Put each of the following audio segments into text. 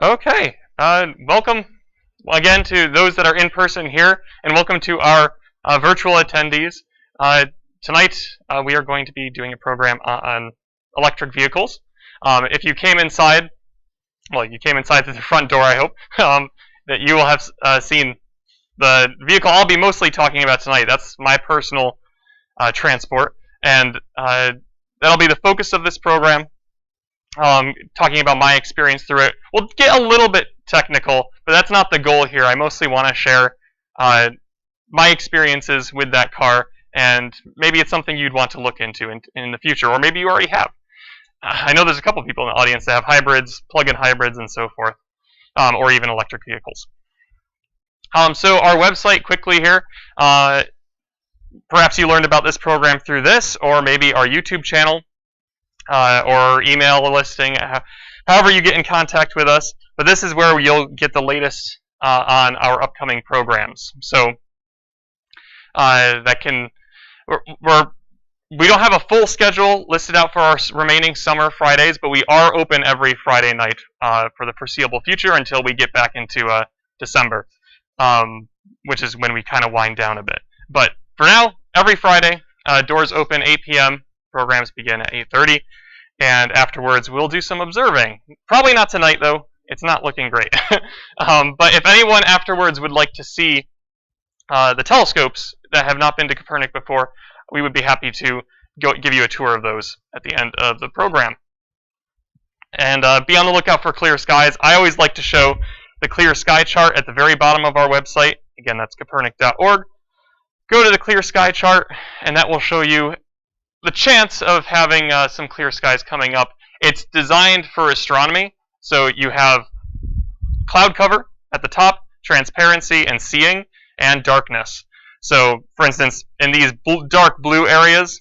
Okay, welcome again to those that are in person here, and welcome to our virtual attendees. Tonight, we are going to be doing a program on electric vehicles. If you came inside, well, you came inside through the front door, I hope, that you will have seen the vehicle I'll be mostly talking about tonight. That's my personal transport, and that'll be the focus of this program. Talking about my experience through it. We'll get a little bit technical, but that's not the goal here. I mostly want to share my experiences with that car, and maybe it's something you'd want to look into in the future, or maybe you already have. I know there's a couple people in the audience that have hybrids, plug-in hybrids, and so forth, or even electric vehicles. So our website, quickly here, perhaps you learned about this program through this, or maybe our YouTube channel, or email listing, however you get in contact with us. But this is where you'll get the latest on our upcoming programs. So we don't have a full schedule listed out for our remaining summer Fridays, but we are open every Friday night for the foreseeable future until we get back into December, which is when we kind of wind down a bit. But for now, every Friday, doors open 8 p.m., programs begin at 8:30, and afterwards we'll do some observing. Probably not tonight, though. It's not looking great. But if anyone afterwards would like to see the telescopes that have not been to Kopernik before, we would be happy to give you a tour of those at the end of the program. And be on the lookout for clear skies. I always like to show the clear sky chart at the very bottom of our website. Again, that's kopernik.org. Go to the clear sky chart, and that will show you the chance of having some clear skies coming up. It's designed for astronomy, so you have cloud cover at the top, transparency and seeing, and darkness. So, for instance, in these dark blue areas,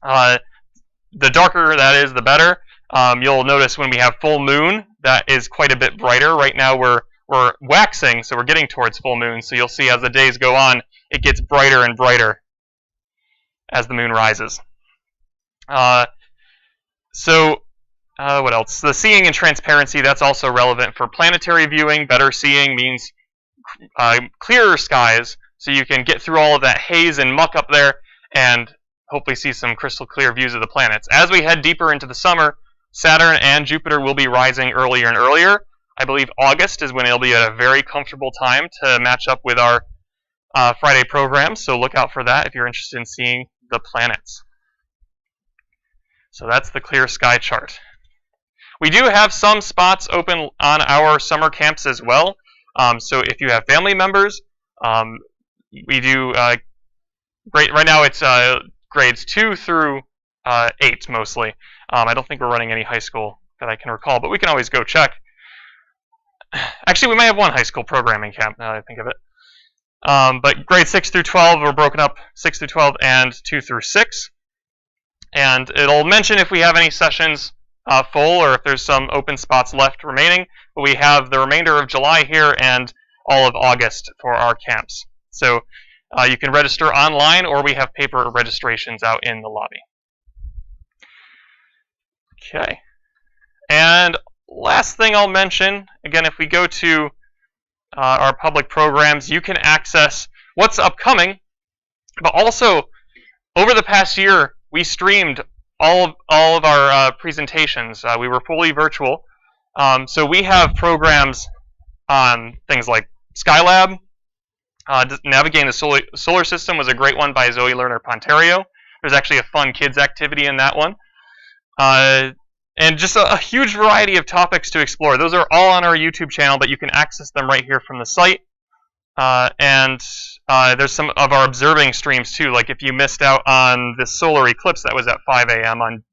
the darker that is, the better. You'll notice when we have full moon, that is quite a bit brighter. Right now we're waxing, so we're getting towards full moon, so you'll see as the days go on, it gets brighter and brighter as the moon rises. What else? The seeing and transparency, that's also relevant for planetary viewing. Better seeing means clearer skies, so you can get through all of that haze and muck up there and hopefully see some crystal clear views of the planets. As we head deeper into the summer, Saturn and Jupiter will be rising earlier and earlier. I believe August is when it'll be at a very comfortable time to match up with our Friday program, so look out for that if you're interested in seeing the planets. So that's the clear sky chart. We do have some spots open on our summer camps as well. So if you have family members, we do right now it's grades 2 through 8 mostly. I don't think we're running any high school that I can recall, but we can always go check. Actually, we might have one high school programming camp now that I think of it. But grades 6 through 12 are broken up, 6 through 12 and 2 through 6. And it'll mention if we have any sessions full or if there's some open spots left remaining. But we have the remainder of July here and all of August for our camps. So you can register online, or we have paper registrations out in the lobby. Okay. And last thing I'll mention, again, if we go to our public programs, you can access what's upcoming, but also over the past year, we streamed all of our presentations. We were fully virtual, so we have programs on things like Skylab. Navigating the solar system was a great one by Zoe Lerner-Pontario. There's actually a fun kids activity in that one. And just a huge variety of topics to explore. Those are all on our YouTube channel, but you can access them right here from the site. And there's some of our observing streams too, like if you missed out on the solar eclipse that was at 5 a.m. on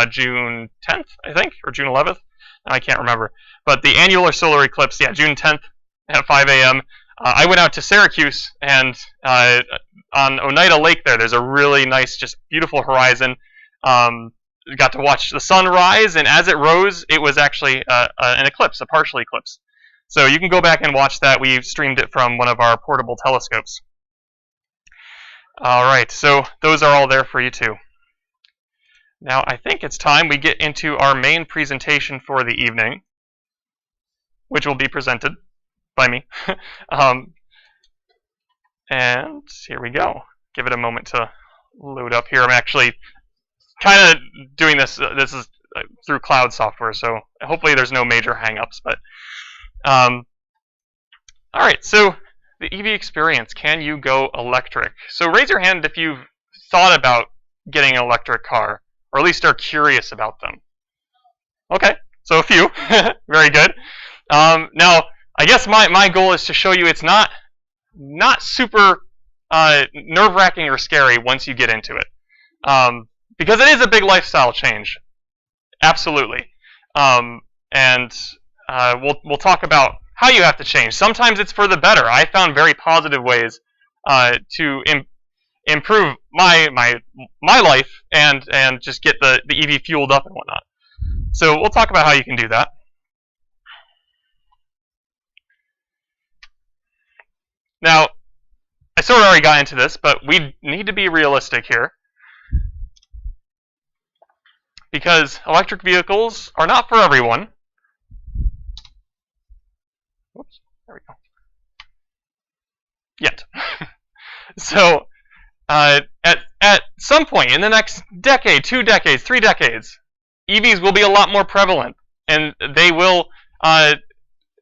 June 10th, I think, or June 11th. I can't remember. But the annular solar eclipse, yeah, June 10th at 5 a.m. I went out to Syracuse, and on Oneida Lake there's a really nice, just beautiful horizon. Got to watch the sun rise, and as it rose, it was actually an eclipse, a partial eclipse. So you can go back and watch that. We streamed it from one of our portable telescopes. All right, so those are all there for you too. Now I think it's time we get into our main presentation for the evening. which will be presented by me. And here we go. Give it a moment to load up here. I'm actually kind of doing this. This is through cloud software, so hopefully there's no major hangups. But all right, so the EV experience. Can you go electric? So raise your hand if you've thought about getting an electric car, or at least are curious about them. Okay, so a few. Very good. Now, I guess my goal is to show you it's not super nerve-wracking or scary once you get into it, because it is a big lifestyle change. Absolutely. And we'll talk about how you have to change. Sometimes it's for the better. I found very positive ways to improve my life and just get the EV fueled up and whatnot. So we'll talk about how you can do that. Now, I sort of already got into this, but we need to be realistic here, because electric vehicles are not for everyone. Whoops, there we go. Yet. So, at some point in the next decade, 2 decades, 3 decades, EVs will be a lot more prevalent, and they will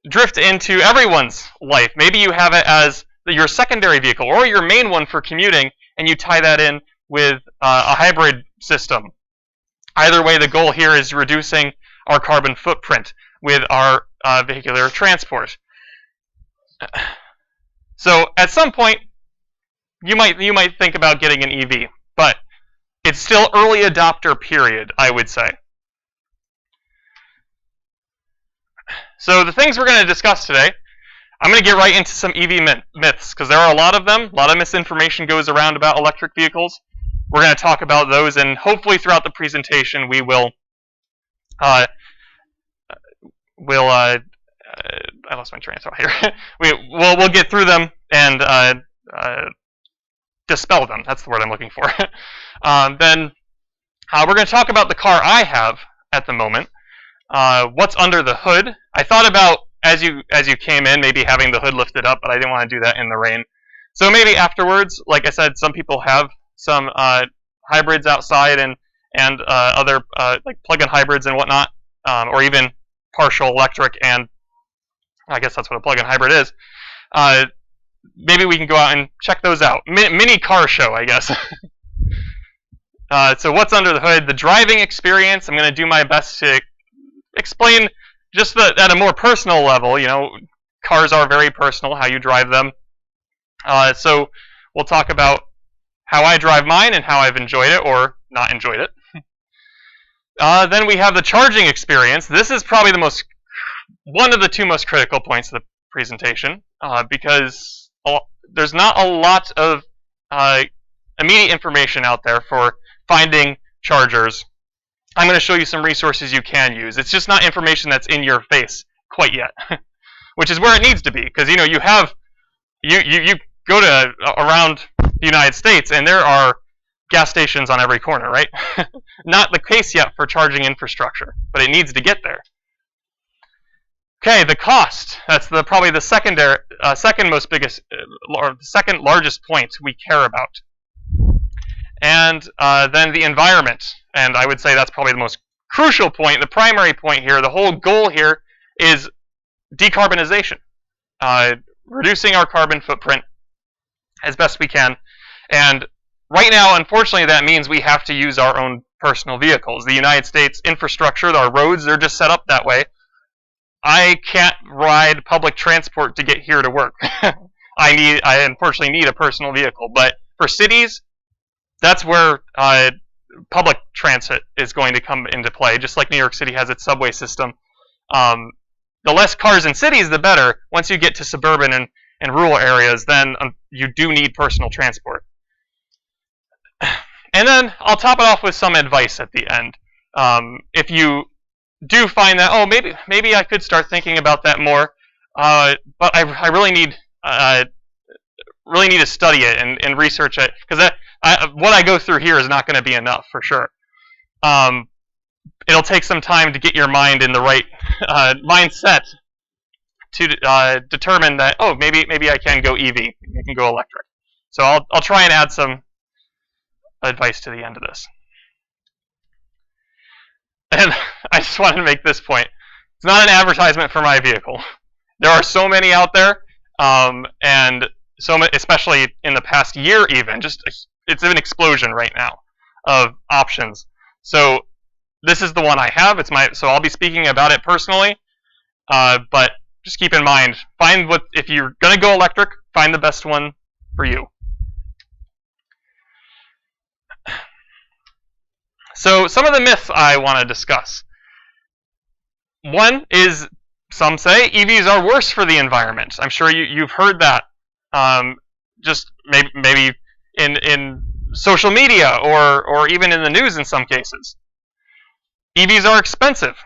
drift into everyone's life. Maybe you have it as your secondary vehicle or your main one for commuting, and you tie that in with a hybrid system. Either way, the goal here is reducing our carbon footprint with our vehicular transport. So at some point, you might think about getting an EV, but it's still early adopter period, I would say. So the things we're going to discuss today, I'm going to get right into some EV myths, because there are a lot of them. A lot of misinformation goes around about electric vehicles. We're going to talk about those, and hopefully throughout the presentation we will I lost my train of thought here. We'll get through them and dispel them. That's the word I'm looking for. Then we're going to talk about the car I have at the moment. What's under the hood? I thought about, as you came in, maybe having the hood lifted up, but I didn't want to do that in the rain. So maybe afterwards, like I said, some people have some hybrids outside and other like plug-in hybrids and whatnot, or even partial electric, and I guess that's what a plug-in hybrid is. Maybe we can go out and check those out. Mini car show, I guess. So what's under the hood? The driving experience. I'm going to do my best to explain just at a more personal level. You know, cars are very personal, how you drive them. So we'll talk about how I drive mine and how I've enjoyed it or not enjoyed it. Then we have the charging experience. This is probably one of the 2 most critical points of the presentation, because there's not a lot of immediate information out there for finding chargers. I'm going to show you some resources you can use. It's just not information that's in your face quite yet, which is where it needs to be, because you go to around the United States and there are gas stations on every corner, right? Not the case yet for charging infrastructure, but it needs to get there. Okay, the cost. That's probably the second largest point we care about. And then the environment. And I would say that's probably the most crucial point, the primary point here. The whole goal here is decarbonization. Reducing our carbon footprint as best we can. And right now, unfortunately, that means we have to use our own personal vehicles. The United States infrastructure, our roads, they're just set up that way. I can't ride public transport to get here to work. I unfortunately need a personal vehicle. But for cities, that's where public transit is going to come into play, just like New York City has its subway system. The less cars in cities, the better. Once you get to suburban and rural areas, then you do need personal transport. And then I'll top it off with some advice at the end. If you do find that, maybe I could start thinking about that more, but I really need to study it and research it, because what I go through here is not going to be enough for sure. It'll take some time to get your mind in the right mindset to determine that, oh, maybe I can go EV, I can go electric. So I'll try and add some advice to the end of this. And I just wanted to make this point. It's not an advertisement for my vehicle. There are so many out there, and especially in the past year even, it's an explosion right now of options. So this is the one I have. So I'll be speaking about it personally, but just keep in mind, if you're going to go electric, find the best one for you. So some of the myths I want to discuss. One is, some say EVs are worse for the environment. I'm sure you've heard that, just maybe in social media or even in the news in some cases. EVs are expensive.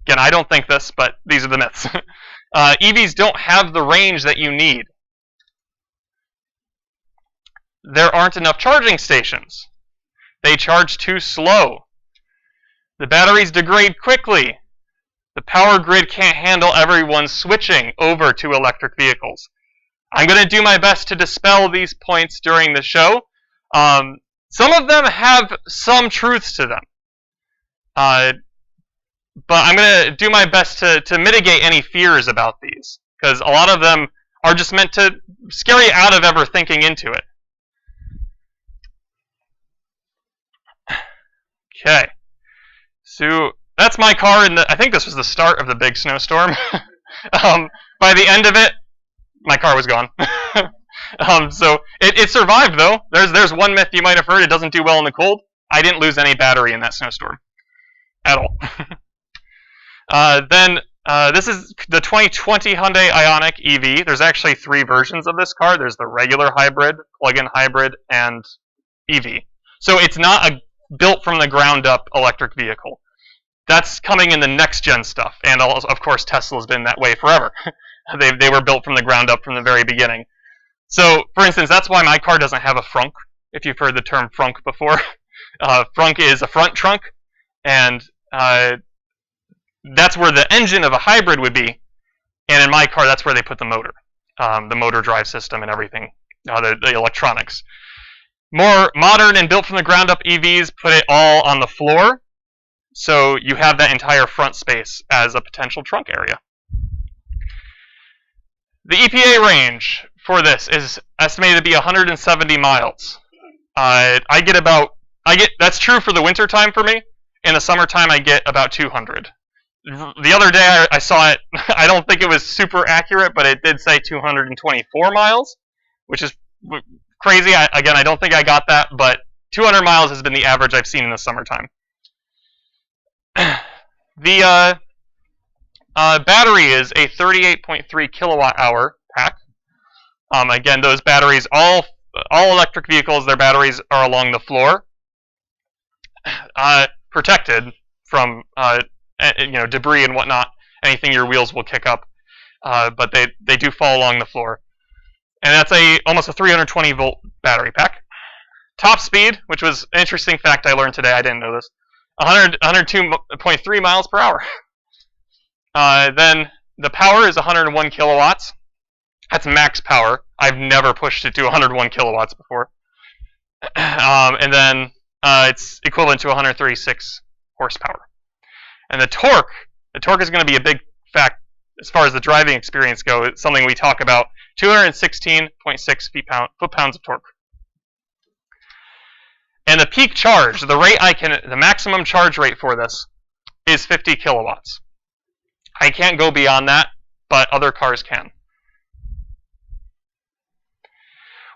Again, I don't think this, but these are the myths. EVs don't have the range that you need. There aren't enough charging stations. They charge too slow. The batteries degrade quickly. The power grid can't handle everyone switching over to electric vehicles. I'm going to do my best to dispel these points during the show. Some of them have some truths to them. But I'm going to do my best to mitigate any fears about these, because a lot of them are just meant to scare you out of ever thinking into it. Okay, so that's my car, and I think this was the start of the big snowstorm. By the end of it, my car was gone. So it survived, though. There's one myth you might have heard: it doesn't do well in the cold. I didn't lose any battery in that snowstorm at all. Then this is the 2020 Hyundai Ioniq EV. There's actually 3 versions of this car. There's the regular hybrid, plug-in hybrid, and EV. So it's not a built from the ground up electric vehicle. That's coming in the next gen stuff, and of course Tesla's been that way forever. They were built from the ground up from the very beginning. So, for instance, that's why my car doesn't have a frunk, if you've heard the term frunk before. Frunk is a front trunk, and that's where the engine of a hybrid would be, and in my car that's where they put the motor drive system and everything, the electronics. More modern and built from the ground up EVs put it all on the floor, so you have that entire front space as a potential trunk area. The EPA range for this is estimated to be 170 miles. That's true for the winter time for me. In the summertime, I get about 200. The other day I saw it, I don't think it was super accurate, but it did say 224 miles, which is crazy. I don't think I got that, but 200 miles has been the average I've seen in the summertime. The battery is a 38.3 kilowatt hour pack. Again, those batteries, all electric vehicles, their batteries are along the floor, protected from debris and whatnot, anything your wheels will kick up, but they do fall along the floor. And that's almost a 320 volt battery pack. Top speed, which was an interesting fact I learned today, I didn't know this, 102.3 miles per hour. Then the power is 101 kilowatts. That's max power. I've never pushed it to 101 kilowatts before. And then it's equivalent to 136 horsepower. And the torque is going to be a big fact as far as the driving experience goes. It's something we talk about. 216.6 foot-pounds of torque. And the peak charge, the maximum charge rate for this is 50 kilowatts. I can't go beyond that, but other cars can.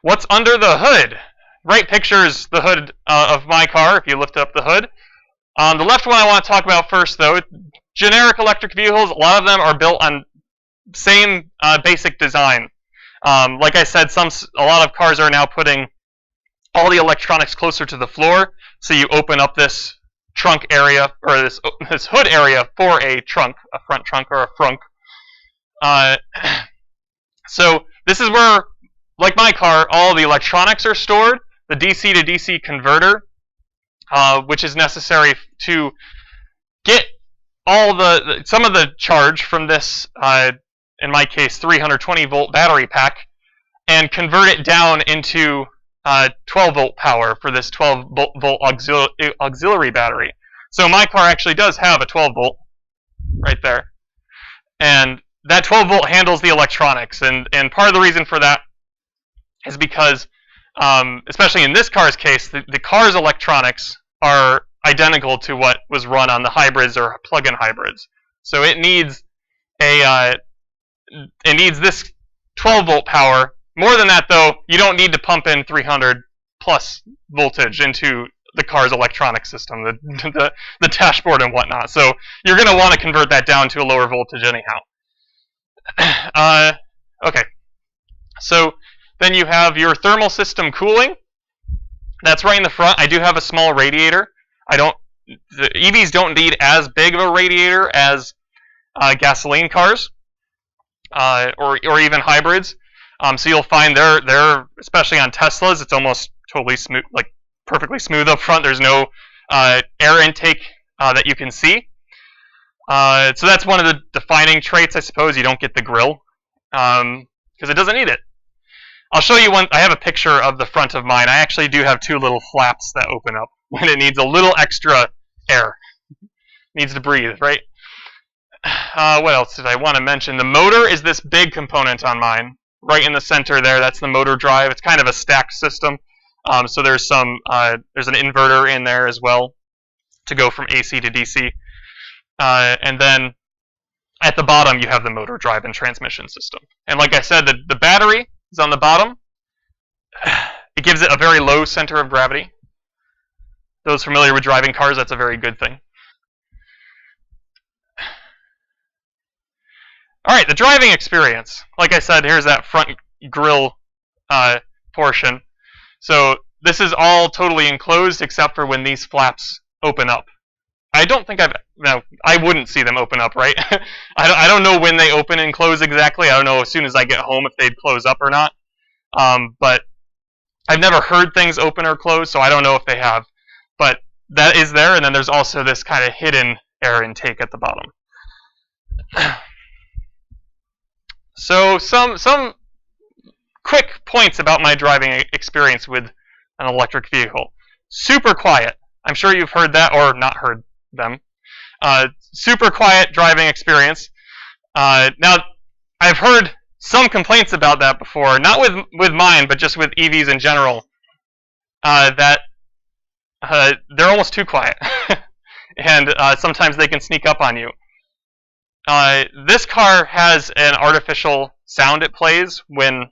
What's under the hood? Right picture is the hood of my car, if you lift up the hood. The left one I want to talk about first, though. Generic electric vehicles, a lot of them are built on same basic design. Like I said, a lot of cars are now putting all the electronics closer to the floor, so you open up this trunk area, or this hood area for a trunk, a front trunk or a frunk. So this is where, like my car, all the electronics are stored, the DC to DC converter, which is necessary to get some of the charge from this, in my case, 320 volt battery pack, and convert it down into 12 volt power for this 12 volt auxiliary battery. So my car actually does have a 12 volt right there, and that 12 volt handles the electronics. And part of the reason for that is because, especially in this car's case, the car's electronics are identical to what was run on the hybrids or plug-in hybrids. So it needs this 12 volt power. More than that, though, you don't need to pump in 300 plus voltage into the car's electronic system, the dashboard and whatnot. So you're going to want to convert that down to a lower voltage anyhow. Okay. So then you have your thermal system cooling. That's right in the front. I do have a small radiator. The EVs don't need as big of a radiator as gasoline cars or even hybrids. So you'll find they're especially on Teslas, it's almost totally smooth, like perfectly smooth up front. There's no air intake that you can see. So that's one of the defining traits, I suppose. You don't get the grill because it doesn't need it. I'll show you one. I have a picture of the front of mine. I actually do have two little flaps that open up when it needs a little extra air. Needs to breathe, right? What else did I want to mention? The motor is this big component on mine, right in the center there. That's the motor drive. It's kind of a stacked system. So there's an inverter in there as well to go from AC to DC. And then at the bottom, you have the motor drive and transmission system. And like I said, the battery is on the bottom. It gives it a very low center of gravity. Those familiar with driving cars, that's a very good thing. All right, the driving experience. Like I said, here's that front grille portion. So this is all totally enclosed except for when these flaps open up. I don't think I wouldn't see them open up, right? I don't know when they open and close exactly. I don't know as soon as I get home if they'd close up or not. But I've never heard things open or close, so I don't know if they have. But that is there, and then there's also this kind of hidden air intake at the bottom. So some quick points about my driving experience with an electric vehicle. Super quiet. I'm sure you've heard that or not heard them. Super quiet driving experience. Now, I've heard some complaints about that before, not with mine, but just with EVs in general, that they're almost too quiet, and sometimes they can sneak up on you. This car has an artificial sound it plays when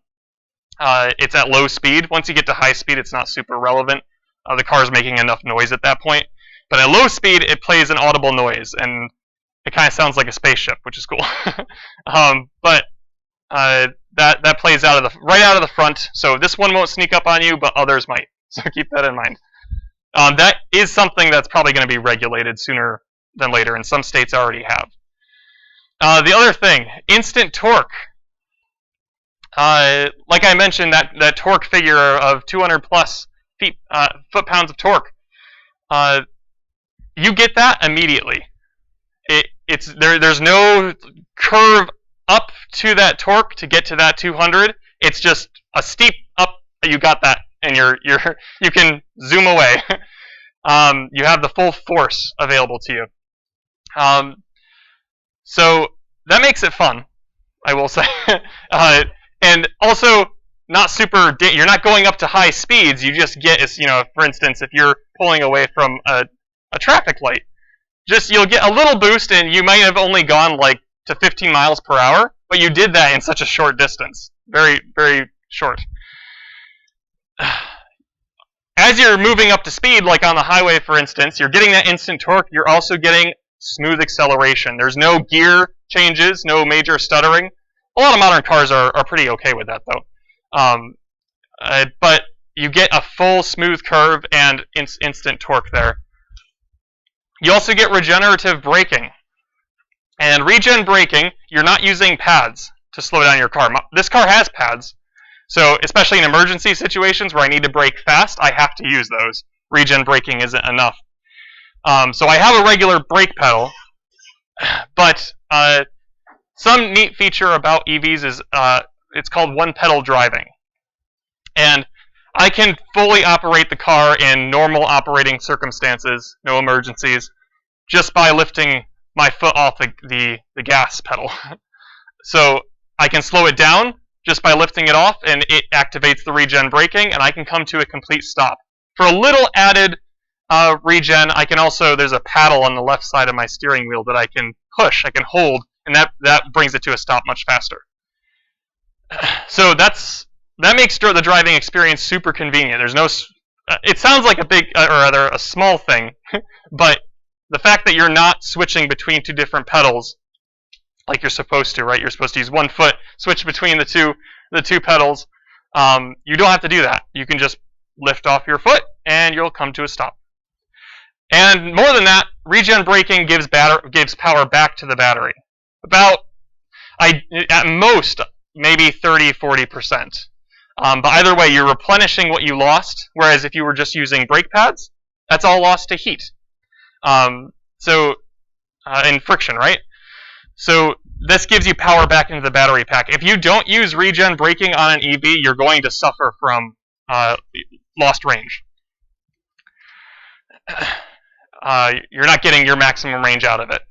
it's at low speed. Once you get to high speed, it's not super relevant. The car is making enough noise at that point. But at low speed, it plays an audible noise, and it kind of sounds like a spaceship, which is cool. But that plays right out of the front. So this one won't sneak up on you, but others might. So keep that in mind. That is something that's probably going to be regulated sooner than later, and some states already have. The other thing, instant torque. Like I mentioned, that torque figure of 200 plus foot-pounds of torque. You get that immediately. There's no curve up to that torque to get to that 200. It's just a steep up. You got that, and you can zoom away. You have the full force available to you. So that makes it fun, I will say. And also, not super. You're not going up to high speeds. You just get, for instance, if you're pulling away from a traffic light, you'll get a little boost, and you might have only gone to 15 miles per hour, but you did that in such a short distance, very, very short. As you're moving up to speed, like on the highway, for instance, you're getting that instant torque. You're also getting smooth acceleration. There's no gear changes, no major stuttering. A lot of modern cars are pretty okay with that, though. But you get a full smooth curve and instant torque there. You also get regenerative braking. And regen braking, you're not using pads to slow down your car. This car has pads. So especially in emergency situations where I need to brake fast, I have to use those. Regen braking isn't enough. So I have a regular brake pedal, But some neat feature about EVs is it's called one-pedal driving. And I can fully operate the car in normal operating circumstances, no emergencies, just by lifting my foot off the gas pedal. So I can slow it down just by lifting it off, and it activates the regen braking, and I can come to a complete stop. For a little added regen, I can also, there's a paddle on the left side of my steering wheel that I can push, I can hold, and that brings it to a stop much faster. So that makes the driving experience super convenient. There's no, it sounds like a big, or rather a small thing, but the fact that you're not switching between two different pedals like you're supposed to, right? You're supposed to use one foot, switch between the two pedals. You don't have to do that. You can just lift off your foot, and you'll come to a stop. And more than that, regen braking gives power back to the battery. At most, maybe 30-40%. But either way, you're replenishing what you lost, whereas if you were just using brake pads, that's all lost to heat. And friction, right? So this gives you power back into the battery pack. If you don't use regen braking on an EV, you're going to suffer from lost range. You're not getting your maximum range out of it.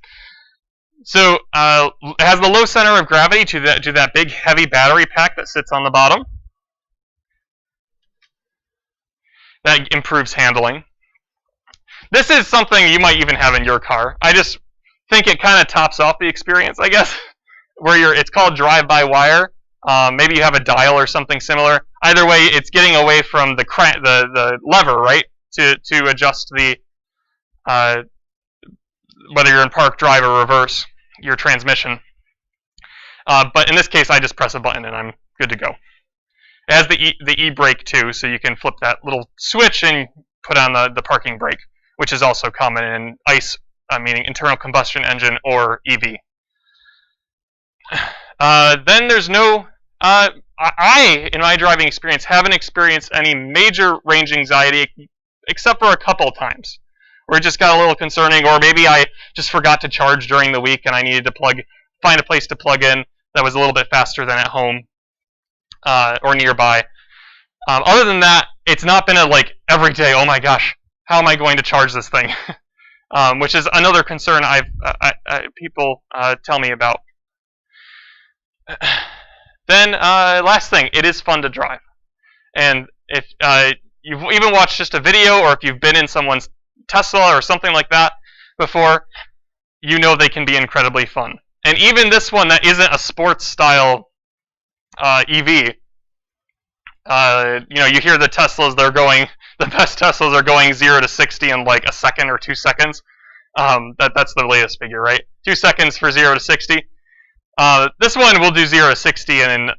So it has the low center of gravity to that big heavy battery pack that sits on the bottom. That improves handling. This is something you might even have in your car. I just think it kind of tops off the experience, I guess, where it's called drive-by-wire. Maybe you have a dial or something similar. Either way, it's getting away from the lever, right, to adjust the whether you're in park, drive, or reverse your transmission. But in this case, I just press a button and I'm good to go. It has the e-brake too, so you can flip that little switch and put on the parking brake, which is also common in ICE, meaning internal combustion engine or EV. Then there's no... I, in my driving experience, haven't experienced any major range anxiety except for a couple times where it just got a little concerning, or maybe I just forgot to charge during the week and I needed to find a place to plug in that was a little bit faster than at home or nearby. Other than that, it's not been every day, oh my gosh, how am I going to charge this thing? Which is another concern people tell me about. Then, last thing, it is fun to drive. And if you've even watched just a video, or if you've been in someone's Tesla or something like that before, you know they can be incredibly fun. And even this one that isn't a sports-style EV, you hear the Teslas, the best Teslas are going 0 to 60 in like a second or 2 seconds. That's the latest figure, right? 2 seconds for 0 to 60. This one will do 0 to 60 in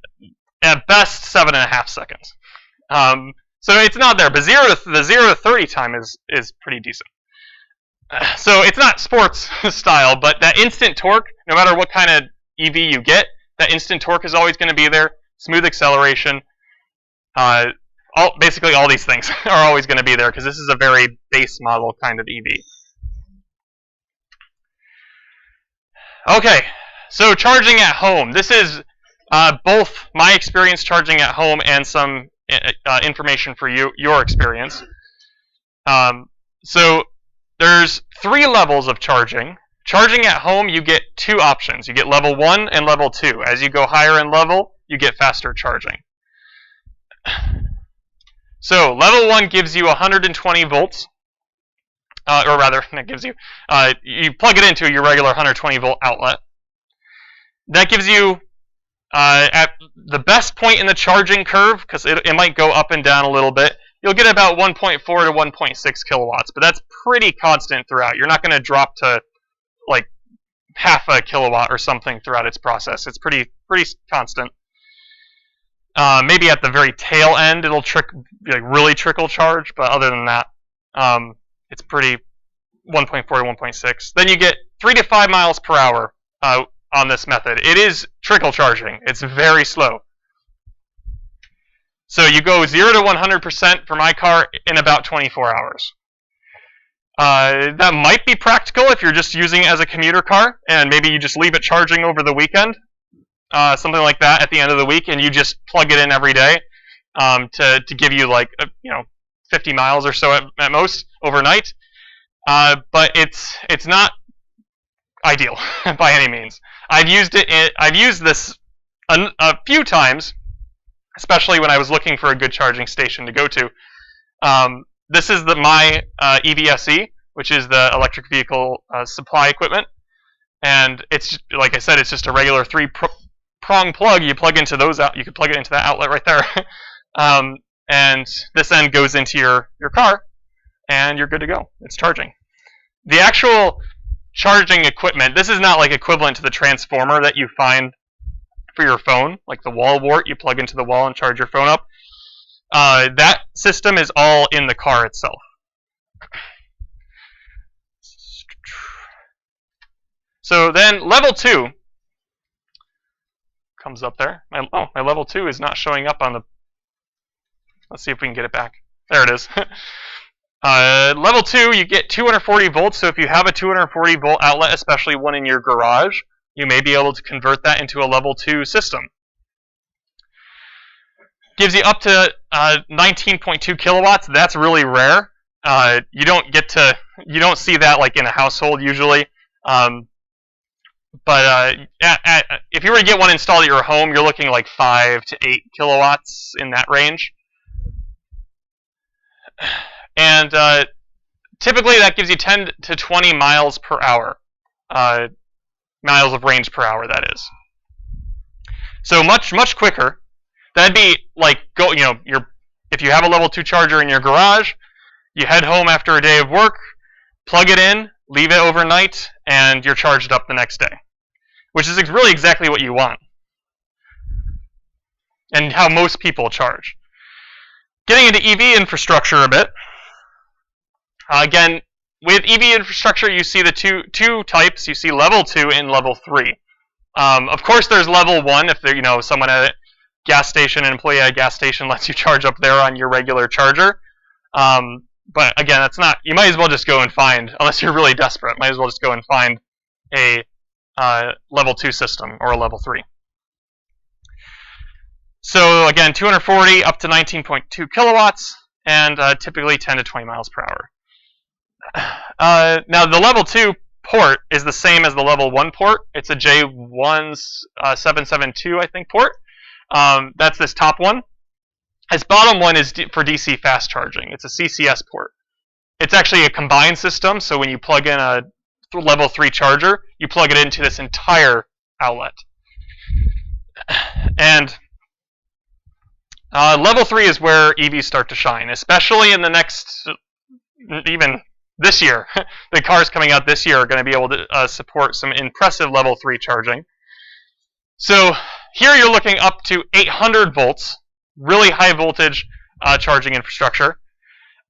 at best 7.5 seconds. So it's not there, but the 0 to 30 time is pretty decent. So it's not sports style, but that instant torque, no matter what kind of EV you get, that instant torque is always going to be there. Smooth acceleration. Basically all these things are always going to be there because this is a very base model kind of EV. Okay, so charging at home. This is both my experience charging at home and some information for your experience. So there's 3 levels of charging. Charging at home, you get 2 options. You get level 1 and level 2. As you go higher in level, you get faster charging. So level 1 gives you 120 volts. Or rather, it gives you... you plug it into your regular 120 volt outlet. That gives you, at the best point in the charging curve, because it might go up and down a little bit, you'll get about 1.4 to 1.6 kilowatts, but that's pretty constant throughout. You're not going to drop to like half a kilowatt or something throughout its process. It's pretty constant. Maybe at the very tail end, it'll really trickle charge, but other than that, it's pretty 1.4 to 1.6. Then you get 3 to 5 miles per hour on this method. It is trickle charging. It's very slow. So you go 0 to 100% for my car in about 24 hours. That might be practical if you're just using it as a commuter car, and maybe you just leave it charging over the weekend, something like that at the end of the week, and you just plug it in every day to give you like 50 miles or so at most overnight. But it's not ideal by any means. I've used this a few times, especially when I was looking for a good charging station to go to. This is my EVSE, which is the electric vehicle supply equipment, and it's like I said, it's just a regular 3-prong plug. You plug into those out. You can plug it into that outlet right there, and this end goes into your car, and you're good to go. It's charging. The actual charging equipment. This is not like equivalent to the transformer that you find for your phone, like the wall wart. You plug into the wall and charge your phone up. That system is all in the car itself. So then level 2 comes up there. My level 2 is not showing up on the... Let's see if we can get it back. There it is. Level 2, you get 240 volts. So if you have a 240 volt outlet, especially one in your garage, you may be able to convert that into a level 2 system. Gives you up to 19.2 kilowatts. That's really rare. You don't see that like in a household usually. But if you were to get one installed at your home, you're looking like 5 to 8 kilowatts in that range. And typically that gives you 10 to 20 miles per hour. Miles of range per hour, that is. So much quicker. That'd be like if you have a level 2 charger in your garage, you head home after a day of work, plug it in, leave it overnight, and you're charged up the next day, which is really exactly what you want, and how most people charge. Getting into EV infrastructure a bit. Again, with EV infrastructure, you see the two types. You see level 2 and level 3. Of course, there's level 1 if there, someone at a gas station, an employee at a gas station lets you charge up there on your regular charger. But again, that's not. You might as well just go and find, unless you're really desperate. Might as well just go and find a level 2 system or a level 3. So again, 240 up to 19.2 kilowatts, and typically 10 to 20 miles per hour. Now the level 2 port is the same as the level 1 port. It's a J1772, I think, port. That's this top one. This bottom one is for DC fast charging. It's a CCS port. It's actually a combined system, so when you plug in a level 3 charger, you plug it into this entire outlet. And level 3 is where EVs start to shine, especially in the next, even this year. The cars coming out this year are going to be able to support some impressive level 3 charging. So here you're looking up to 800 volts, really high voltage charging infrastructure,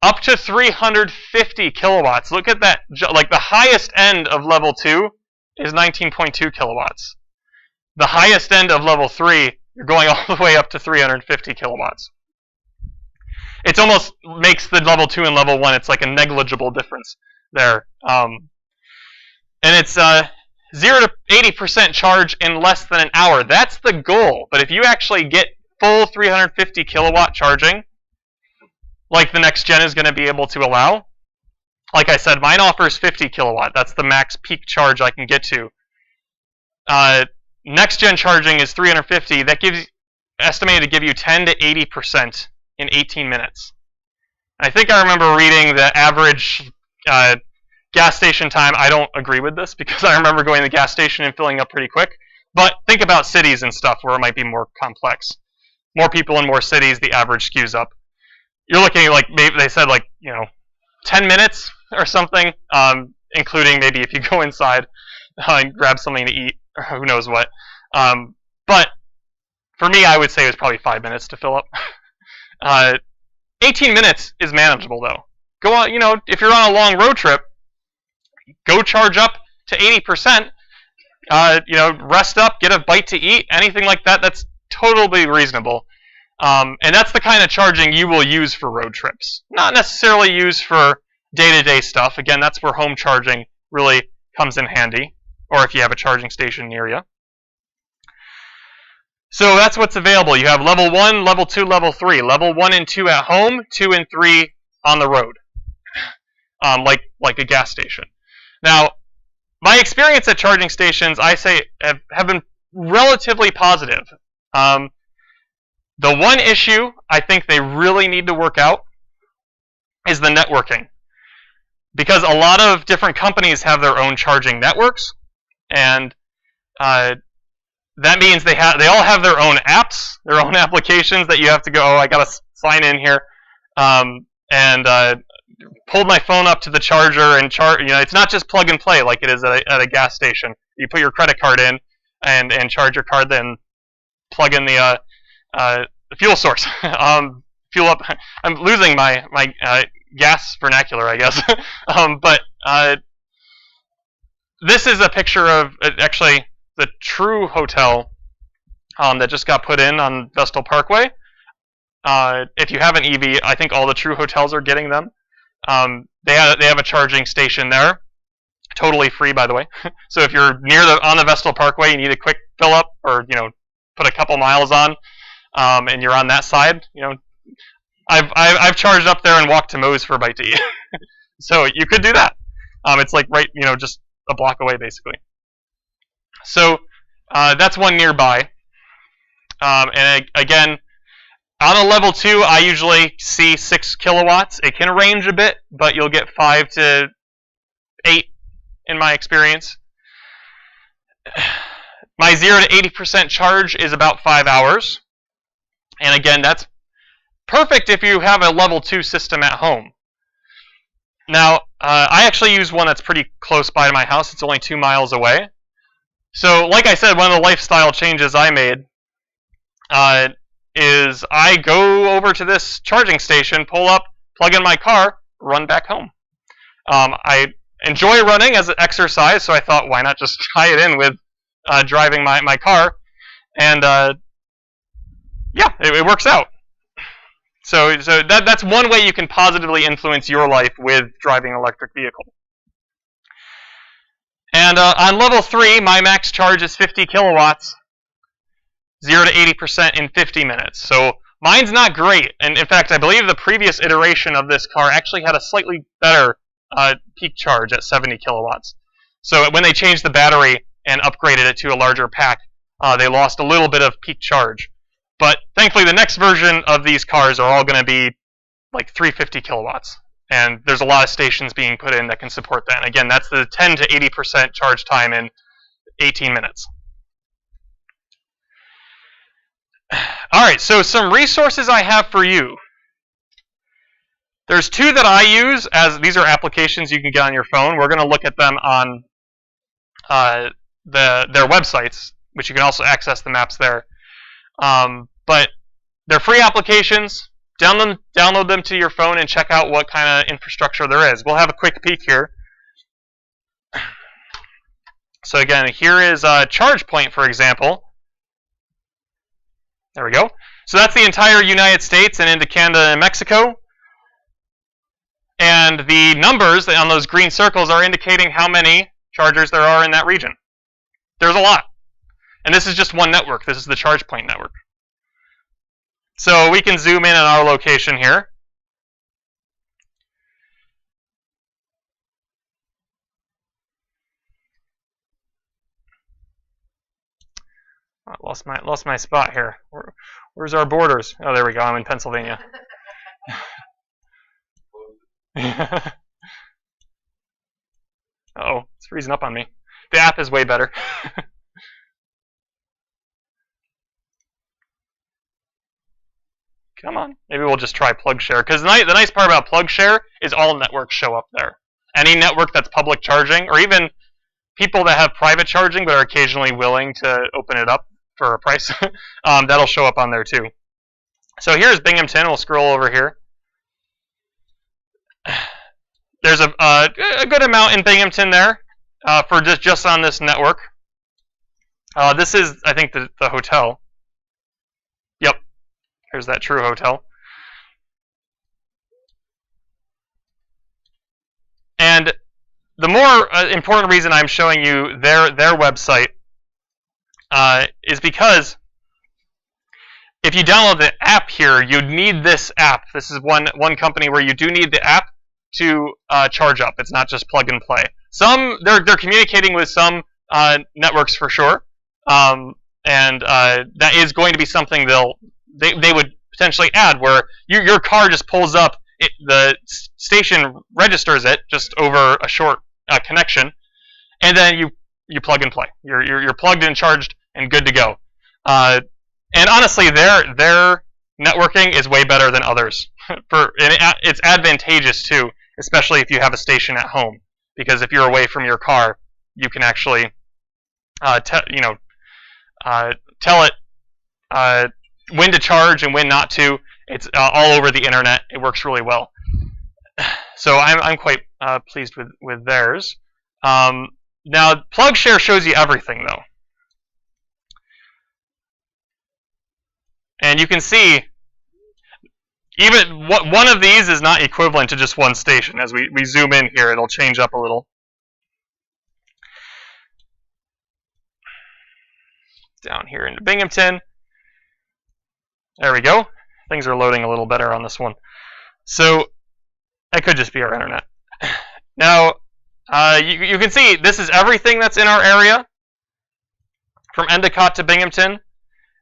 up to 350 kilowatts. Look at that. Like the highest end of level 2 is 19.2 kilowatts. The highest end of level 3, you're going all the way up to 350 kilowatts. It almost makes the level 2 and level 1, it's like a negligible difference there. And it's 0 to 80% charge in less than an hour. That's the goal. But if you actually get full 350 kilowatt charging, like the next gen is going to be able to allow, like I said, mine offers 50 kilowatt. That's the max peak charge I can get to. Next gen charging is 350. That gives estimated to give you 10 to 80% in 18 minutes. And I think I remember reading the average gas station time. I don't agree with this because I remember going to the gas station and filling up pretty quick. But think about cities and stuff where it might be more complex. More people in more cities, the average skews up. You're looking at, like, maybe they said, like, 10 minutes or something, including maybe if you go inside and grab something to eat or who knows what. But for me, I would say it was probably 5 minutes to fill up. 18 minutes is manageable, though. Go on, if you're on a long road trip, go charge up to 80%. Rest up, get a bite to eat, anything like that. That's totally reasonable. And that's the kind of charging you will use for road trips. Not necessarily use for day-to-day stuff. Again, that's where home charging really comes in handy, or if you have a charging station near you. So that's what's available. You have level 1, level 2, level 3. Level 1 and 2 at home, 2 and 3 on the road, like a gas station. Now, my experience at charging stations, I say, have been relatively positive. The one issue I think they really need to work out is the networking. Because a lot of different companies have their own charging networks, and that means they all have their own apps, their own applications that you have to go, oh, I got to sign in here, and pulled my phone up to the charger and charge. You know, it's not just plug and play like it is at a gas station. You put your credit card in and charge your card, then plug in the fuel source. Fuel up. I'm losing my gas vernacular, I guess. But this is a picture of actually the True Hotel that just got put in on Vestal Parkway. If you have an EV, I think all the True Hotels are getting them. They have a charging station there, totally free, by the way. So if you're on the Vestal Parkway, you need a quick fill up, or put a couple miles on, and you're on that side. I've charged up there and walked to Moe's for a bite to eat. So you could do that. It's like right, just a block away, basically. So that's one nearby. And again, on a level 2, I usually see 6 kilowatts. It can range a bit, but you'll get 5 to 8 in my experience. My 0 to 80% charge is about 5 hours. And again, that's perfect if you have a level 2 system at home. Now, I actually use one that's pretty close by to my house. It's only 2 miles away. So, like I said, one of the lifestyle changes I made is I go over to this charging station, pull up, plug in my car, run back home. I enjoy running as an exercise, so I thought, why not just tie it in with driving my car? And yeah, it works out. So that's one way you can positively influence your life with driving an electric vehicle. And on level 3, my max charge is 50 kilowatts, 0 to 80% in 50 minutes. So mine's not great. And in fact, I believe the previous iteration of this car actually had a slightly better peak charge at 70 kilowatts. So when they changed the battery and upgraded it to a larger pack, they lost a little bit of peak charge. But thankfully, the next version of these cars are all going to be like 350 kilowatts. And there's a lot of stations being put in that can support that. And again, that's the 10 to 80% charge time in 18 minutes. All right, so some resources I have for you. There's 2 that I use, as these are applications you can get on your phone. We're going to look at them on their websites, which you can also access the maps there. But they're free applications. Download them to your phone and check out what kind of infrastructure there is. We'll have a quick peek here. So again, here is ChargePoint, for example. There we go. So that's the entire United States and into Canada and Mexico. And the numbers on those green circles are indicating how many chargers there are in that region. There's a lot. And this is just one network. This is the ChargePoint network. So we can zoom in on our location here. I lost my spot here. Where's our borders? Oh, there we go. I'm in Pennsylvania. Uh-oh, it's freezing up on me. The app is way better. Come on. Maybe we'll just try PlugShare. Because the nice part about PlugShare is all networks show up there. Any network that's public charging, or even people that have private charging but are occasionally willing to open it up for a price, that'll show up on there too. So here's Binghamton. We'll scroll over here. There's a good amount in Binghamton there for just on this network. This is, I think, the hotel. Yep. Here's that True Hotel. the more important reason I'm showing you their website is because if you download the app here, you'd need this app. This is one company where you do need the app to charge up. It's not just plug and play. They're communicating with some networks for sure, and that is going to be something they would potentially add, where your car just pulls up, the station registers it just over a short connection, and then you plug and play. You're plugged and charged and good to go. And honestly, their networking is way better than others. It's advantageous too, especially if you have a station at home, because if you're away from your car, you can actually tell it when to charge and when not to. It's all over the internet. It works really well. So I'm quite pleased with theirs. Now, PlugShare shows you everything, though. And you can see, even one of these is not equivalent to just one station. As we zoom in here, it'll change up a little. Down here into Binghamton. There we go. Things are loading a little better on this one. So, that could just be our internet. Now, you can see this is everything that's in our area, from Endicott to Binghamton.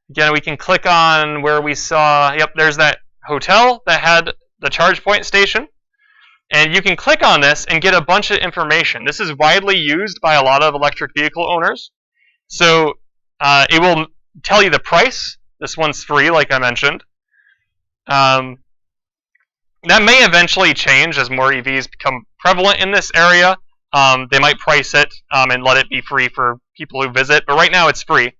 Again, we can click on where we saw, yep, there's that hotel that had the charge point station. And you can click on this and get a bunch of information. This is widely used by a lot of electric vehicle owners. So it will tell you the price. This one's free, like I mentioned. That may eventually change as more EVs become prevalent in this area. They might price it and let it be free for people who visit. But right now it's free.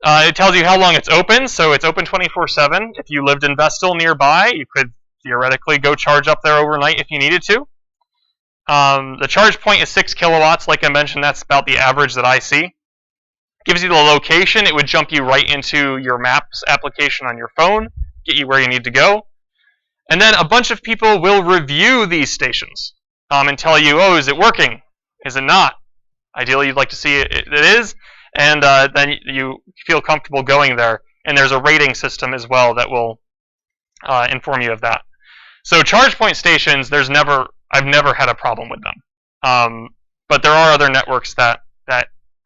It tells you how long it's open, so it's open 24/7. If you lived in Vestal nearby, you could theoretically go charge up there overnight if you needed to. The charge point is 6 kilowatts. Like I mentioned, that's about the average that I see. Gives you the location. It would jump you right into your Maps application on your phone, get you where you need to go. And then a bunch of people will review these stations and tell you, oh, is it working? Is it not? Ideally, you'd like to see it is. And then you feel comfortable going there. And there's a rating system as well that will inform you of that. So charge point stations, I've never had a problem with them. But there are other networks that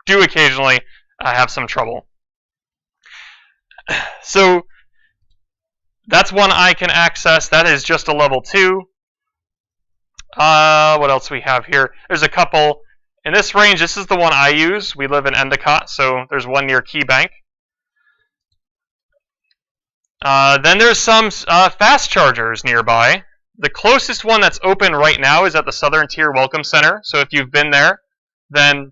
do occasionally have some trouble. So that's one I can access. That is just a level 2. What else we have here? There's a couple. In this range, this is the one I use. We live in Endicott, so there's one near Key Bank. Then there's some fast chargers nearby. The closest one that's open right now is at the Southern Tier Welcome Center. So if you've been there, then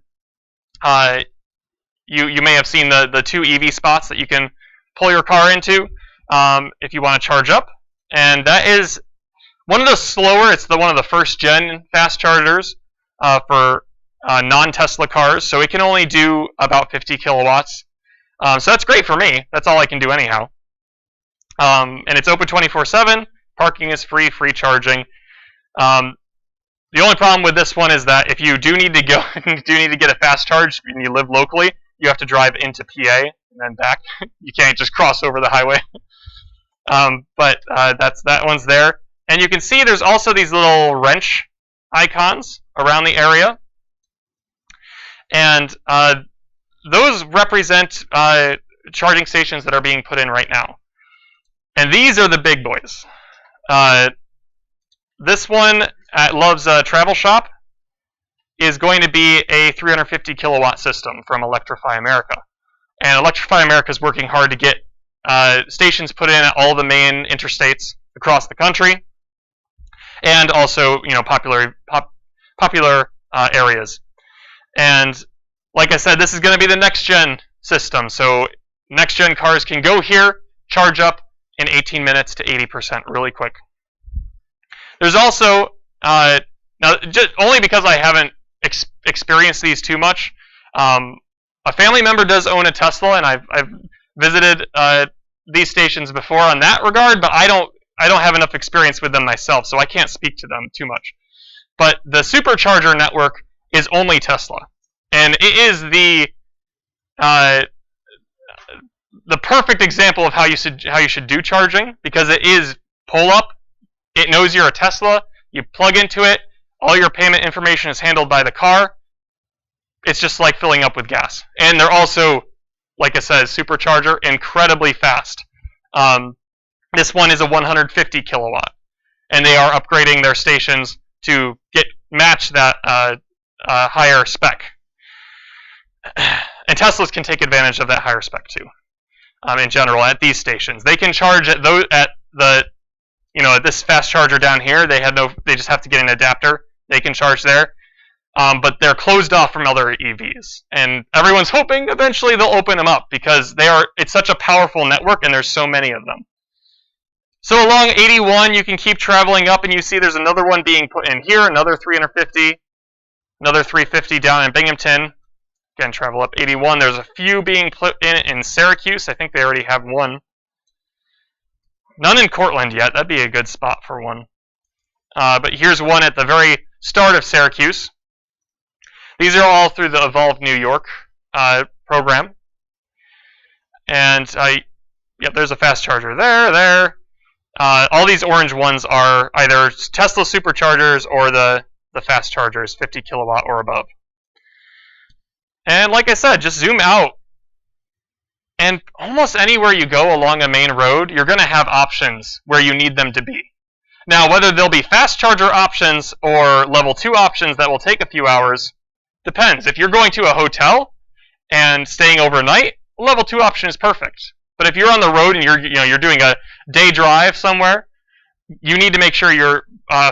you may have seen the 2 EV spots that you can pull your car into if you want to charge up. And that is one of the slower. It's one of the first gen fast chargers for non-Tesla cars, so it can only do about 50 kilowatts. So that's great for me. That's all I can do anyhow. And it's open 24/7. Parking is free charging. The only problem with this one is that if you do need to get a fast charge and you live locally, you have to drive into PA and then back. You can't just cross over the highway. But that one's there. And you can see there's also these little wrench icons around the area. And those represent charging stations that are being put in right now. And these are the big boys. This one at Love's Travel Shop is going to be a 350 kilowatt system from Electrify America. And Electrify America is working hard to get stations put in at all the main interstates across the country, and also popular areas. And like I said, this is going to be the next gen system. So next gen cars can go here, charge up in 18 minutes to 80% really quick. There's also now, just only because I haven't experienced these too much. A family member does own a Tesla, and I've visited these stations before on that regard, but I don't have enough experience with them myself, so I can't speak to them too much. But the supercharger network is only Tesla, and it is the perfect example of how you should do charging, because it is pull up. It knows you're a Tesla. You plug into it. All your payment information is handled by the car. It's just like filling up with gas. And they're also, like it says, supercharger, incredibly fast. This one is a 150 kilowatt, and they are upgrading their stations to match that higher spec. And Teslas can take advantage of that higher spec too. In general, at these stations, they can charge at this fast charger down here. They just have to get an adapter. They can charge there, but they're closed off from other EVs. And everyone's hoping eventually they'll open them up, because it's such a powerful network, and there's so many of them. So along 81, you can keep traveling up, and you see there's another one being put in here, another 350, another 350 down in Binghamton. Again, travel up 81. There's a few being put in Syracuse. I think they already have one. None in Cortland yet. That'd be a good spot for one. But here's one at the very start of Syracuse. These are all through the Evolve New York program. And there's a fast charger there. All these orange ones are either Tesla superchargers or the fast chargers, 50 kilowatt or above. And like I said, just zoom out. And almost anywhere you go along a main road, you're going to have options where you need them to be. Now, whether they'll be fast charger options or level 2 options that will take a few hours, depends. If you're going to a hotel and staying overnight, a level 2 option is perfect. But if you're on the road and you're doing a day drive somewhere, you need to make sure you're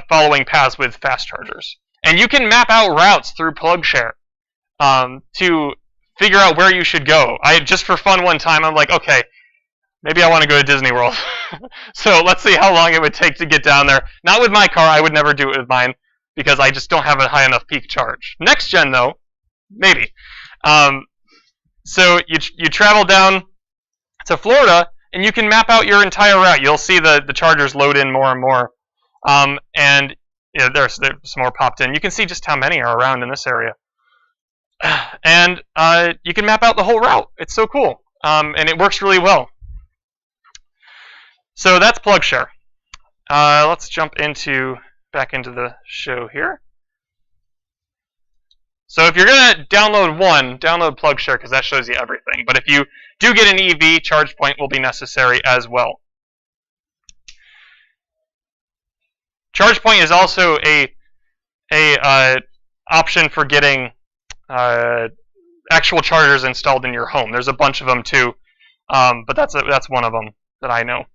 following paths with fast chargers. And you can map out routes through PlugShare to figure out where you should go. Just for fun one time, I'm like, okay, maybe I want to go to Disney World. So let's see how long it would take to get down there. Not with my car. I would never do it with mine, because I just don't have a high enough peak charge. Next gen, though, maybe. So you travel down to Florida, and you can map out your entire route. You'll see the chargers load in more and more. And there's some more popped in. You can see just how many are around in this area. And you can map out the whole route. It's so cool. And it works really well. So that's PlugShare. Let's jump back into the show here. So if you're going to download PlugShare, because that shows you everything. But if you do get an EV, ChargePoint will be necessary as well. ChargePoint is also a option for getting actual chargers installed in your home. There's a bunch of them too, but that's one of them that I know.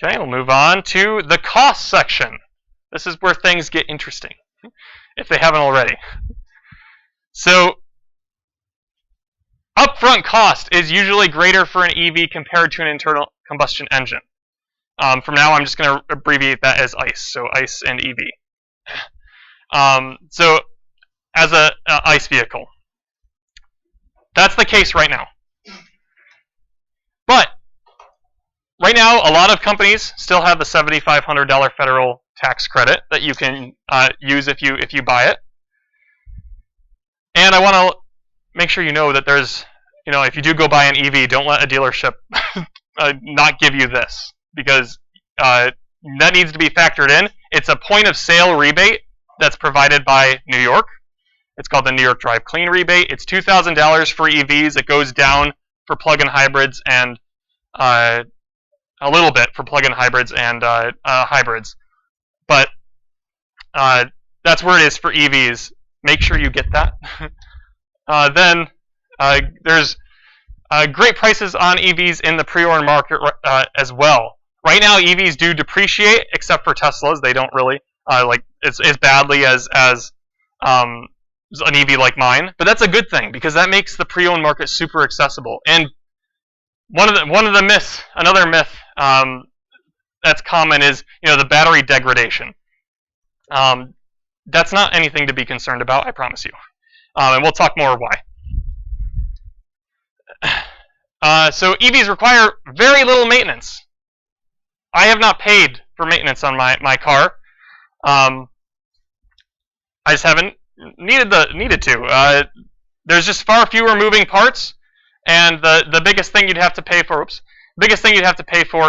Okay, we'll move on to the cost section. This is where things get interesting, if they haven't already. So, upfront cost is usually greater for an EV compared to an internal combustion engine. From now, I'm just going to abbreviate that as ICE, so ICE and EV. So, as an ICE vehicle, that's the case right now. But right now, a lot of companies still have the $7,500 federal tax credit that you can use if you buy it. And I want to make sure you know that there's, if you do go buy an EV, don't let a dealership not give you this, because that needs to be factored in. It's a point of sale rebate that's provided by New York. It's called the New York Drive Clean rebate. It's $2,000 for EVs. It goes down for plug-in hybrids and a little bit for plug-in hybrids and hybrids. But that's where it is for EVs. Make sure you get that. Then there's great prices on EVs in the pre-owned market as well. Right now, EVs do depreciate, except for Teslas. They don't really as badly as an EV like mine. But that's a good thing, because that makes the pre-owned market super accessible. And another myth that's common is the battery degradation. That's not anything to be concerned about, I promise you. And we'll talk more why. So EVs require very little maintenance. I have not paid for maintenance on my car. I just haven't needed to. There's just far fewer moving parts, and the biggest thing you'd have to pay for.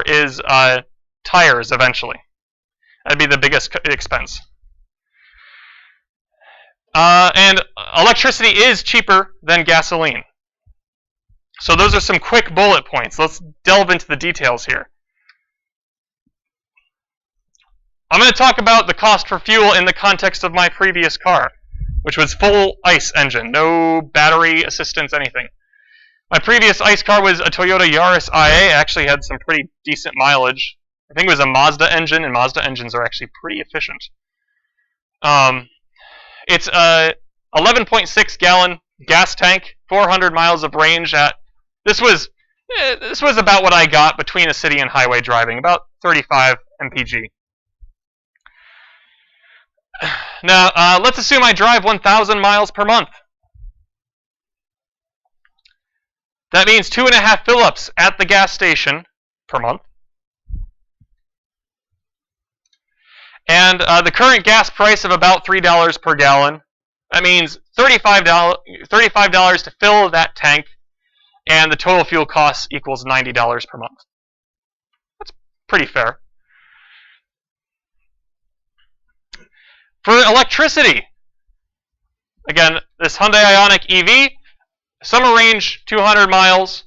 Is tires eventually. That'd be the biggest expense. And electricity is cheaper than gasoline. So those are some quick bullet points. Let's delve into the details here. I'm going to talk about the cost for fuel in the context of my previous car, which was full ICE engine, no battery assistance, anything. My previous ICE car was a Toyota Yaris IA. It actually had some pretty decent mileage. I think it was a Mazda engine, and Mazda engines are actually pretty efficient. It's a 11.6 gallon gas tank, 400 miles of range. This was about what I got between a city and highway driving, about 35 mpg. Now, let's assume I drive 1,000 miles per month. That means 2.5 fill-ups at the gas station per month. And the current gas price of about $3 per gallon. That means $35 to fill that tank, and the total fuel cost equals $90 per month. That's pretty fair. For electricity, again, this Hyundai Ioniq EV, summer range 200 miles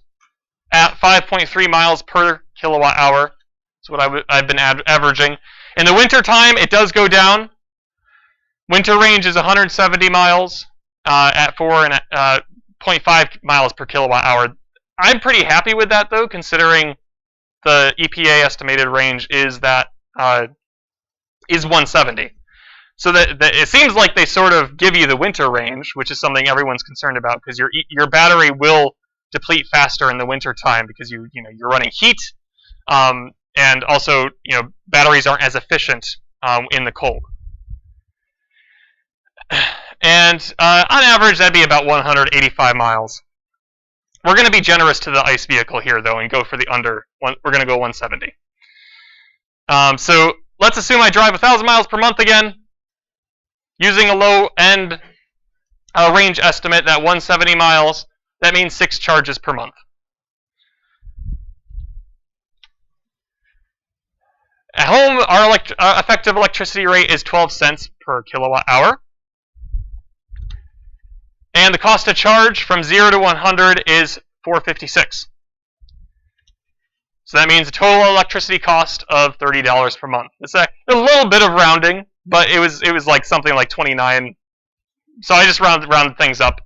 at 5.3 miles per kilowatt hour. That's what I've been averaging. In the winter time, it does go down. Winter range is 170 miles at 4.5 miles per kilowatt hour. I'm pretty happy with that, though, considering the EPA estimated range is 170. So that it seems like they sort of give you the winter range, which is something everyone's concerned about, because your battery will deplete faster in the winter time because you're running heat, and also batteries aren't as efficient in the cold. And on average, that'd be about 185 miles. We're going to be generous to the ICE vehicle here, though, and go for the under. We're going to go 170. So let's assume I drive 1,000 miles per month again. Using a low-end range estimate, that 170 miles, that means 6 charges per month. At home, our effective electricity rate is 12 cents per kilowatt hour. And the cost to charge from 0 to 100 is $4.56. So that means a total electricity cost of $30 per month. It's a little bit of rounding, but it was like something like 29. So I just rounded things up,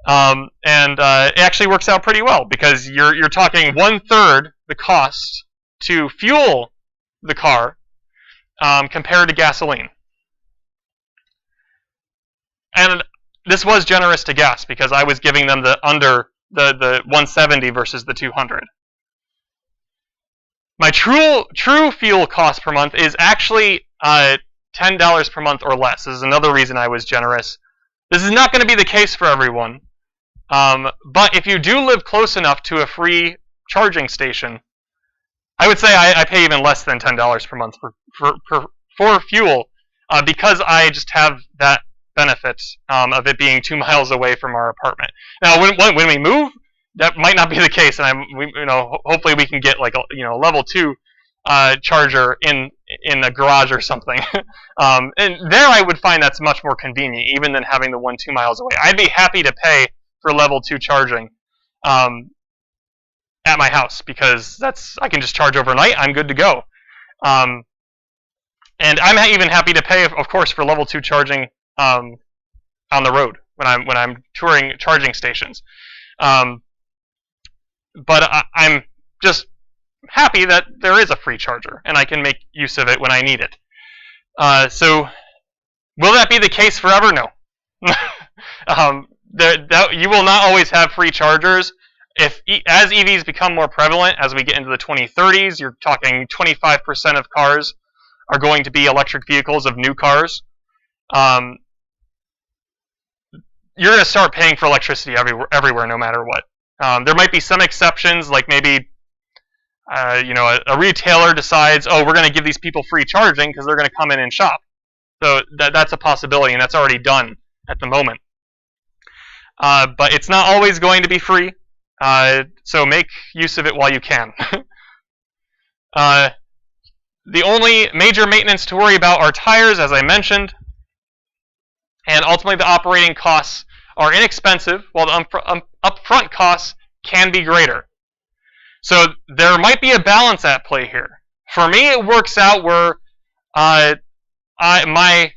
and it actually works out pretty well because you're talking 1/3 the cost to fuel the car compared to gasoline. And this was generous to gas because I was giving them the 170 versus the 200. My true fuel cost per month is actually $10 per month or less. This is another reason I was generous. This is not going to be the case for everyone, but if you do live close enough to a free charging station, I would say I pay even less than $10 per month for fuel because I just have that benefit of it being 2 miles away from our apartment. Now, when we move, that might not be the case, and hopefully we can get like a level 2 charger in a garage or something. And there I would find that's much more convenient, even than having the one 2 miles away. I'd be happy to pay for level 2 charging at my house because I can just charge overnight. I'm good to go. And I'm even happy to pay, of course, for level 2 charging on the road when I'm touring charging stations. But I'm just happy that there is a free charger and I can make use of it when I need it. So, will that be the case forever? No. You will not always have free chargers. As EVs become more prevalent, as we get into the 2030s, you're talking 25% of cars are going to be electric vehicles of new cars. You're going to start paying for electricity everywhere, no matter what. There might be some exceptions, like maybe a retailer decides, oh, we're going to give these people free charging because they're going to come in and shop. So that's a possibility, and that's already done at the moment. But it's not always going to be free, so make use of it while you can. The only major maintenance to worry about are tires, as I mentioned, and ultimately the operating costs are inexpensive, while the upfront costs can be greater. So there might be a balance at play here. For me, it works out where the amount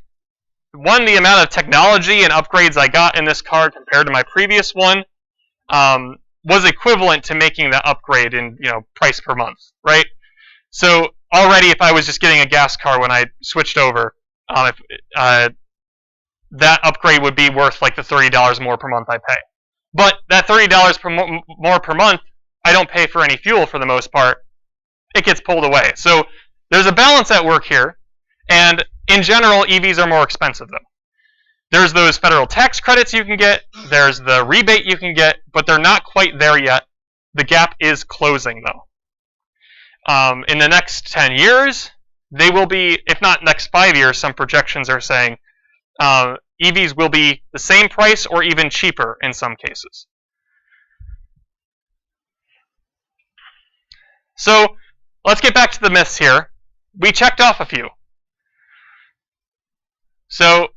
of technology and upgrades I got in this car compared to my previous one was equivalent to making that upgrade in price per month, right? So already, if I was just getting a gas car when I switched over, that upgrade would be worth like the $30 more per month I pay. But that $30 more per month, I don't pay for any fuel for the most part. It gets pulled away. So there's a balance at work here. And in general, EVs are more expensive, though. There's those federal tax credits you can get. There's the rebate you can get. But they're not quite there yet. The gap is closing, though. In the next 10 years, they will be, if not next 5 years, some projections are saying EVs will be the same price or even cheaper in some cases. So let's get back to the myths here. We checked off a few. So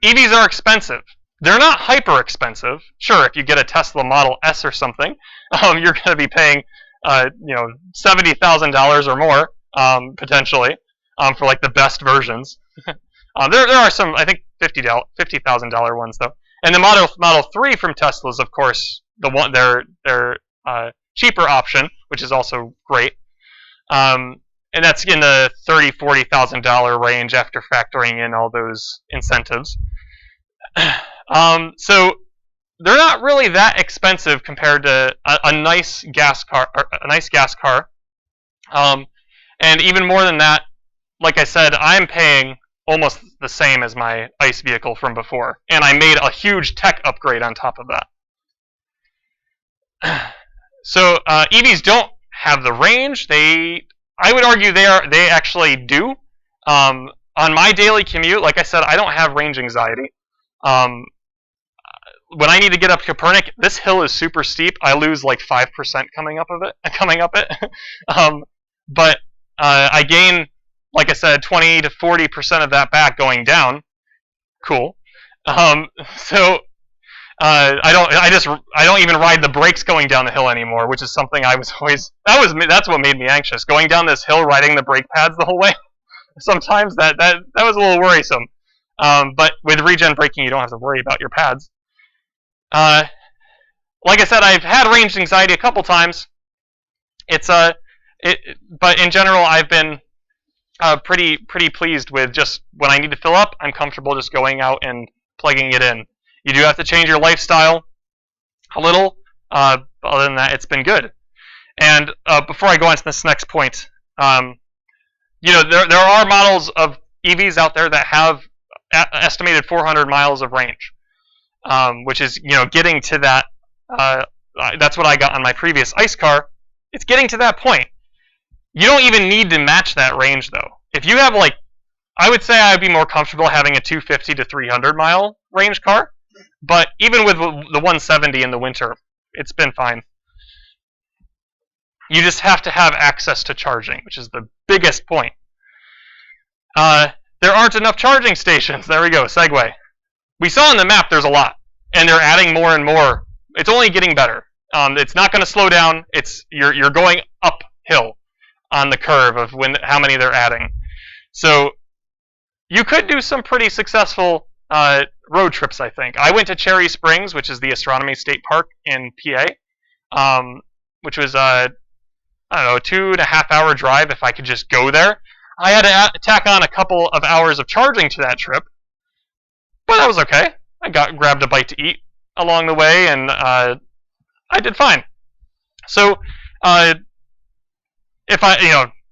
EVs are expensive. They're not hyper expensive. Sure, if you get a Tesla Model S or something, you're going to be paying $70,000 or more potentially for like the best versions. There are some, I think, $50,000 ones though. And the Model 3 from Tesla is, of course, their cheaper option, which is also great. And that's in the $30,000-$40,000 range after factoring in all those incentives. So they're not really that expensive compared to a nice gas car. And even more than that, like I said, I'm paying almost the same as my ICE vehicle from before, and I made a huge tech upgrade on top of that. So EVs don't have the range. I would argue they actually do. On my daily commute, like I said, I don't have range anxiety. When I need to get up Kopernik, this hill is super steep. I lose like 5% coming up it. But I gain, like I said, 20 to 40% of that back going down. Cool. So I don't even ride the brakes going down the hill anymore, which is something I was always that's what made me anxious. Going down this hill, riding the brake pads the whole way. Sometimes that was a little worrisome. But with regen braking, you don't have to worry about your pads. Like I said, I've had range anxiety a couple times. But in general, I've been pretty pleased with just when I need to fill up, I'm comfortable just going out and plugging it in. You do have to change your lifestyle a little. Other than that, it's been good. And before I go on to this next point, there are models of EVs out there that have estimated 400 miles of range, which is getting to that. That's what I got on my previous ICE car. It's getting to that point. You don't even need to match that range though. If you have I would say I would be more comfortable having a 250 to 300 mile range car. But even with the 170 in the winter, it's been fine. You just have to have access to charging, which is the biggest point. There aren't enough charging stations. There we go, segue. We saw on the map there's a lot, and they're adding more and more. It's only getting better. It's not going to slow down. You're going uphill on the curve of how many they're adding. So you could do some pretty successful road trips, I think. I went to Cherry Springs, which is the Astronomy State Park in PA, which was a 2.5 hour drive if I could just go there. I had to tack on a couple of hours of charging to that trip, but that was okay. I grabbed a bite to eat along the way, and I did fine. So, if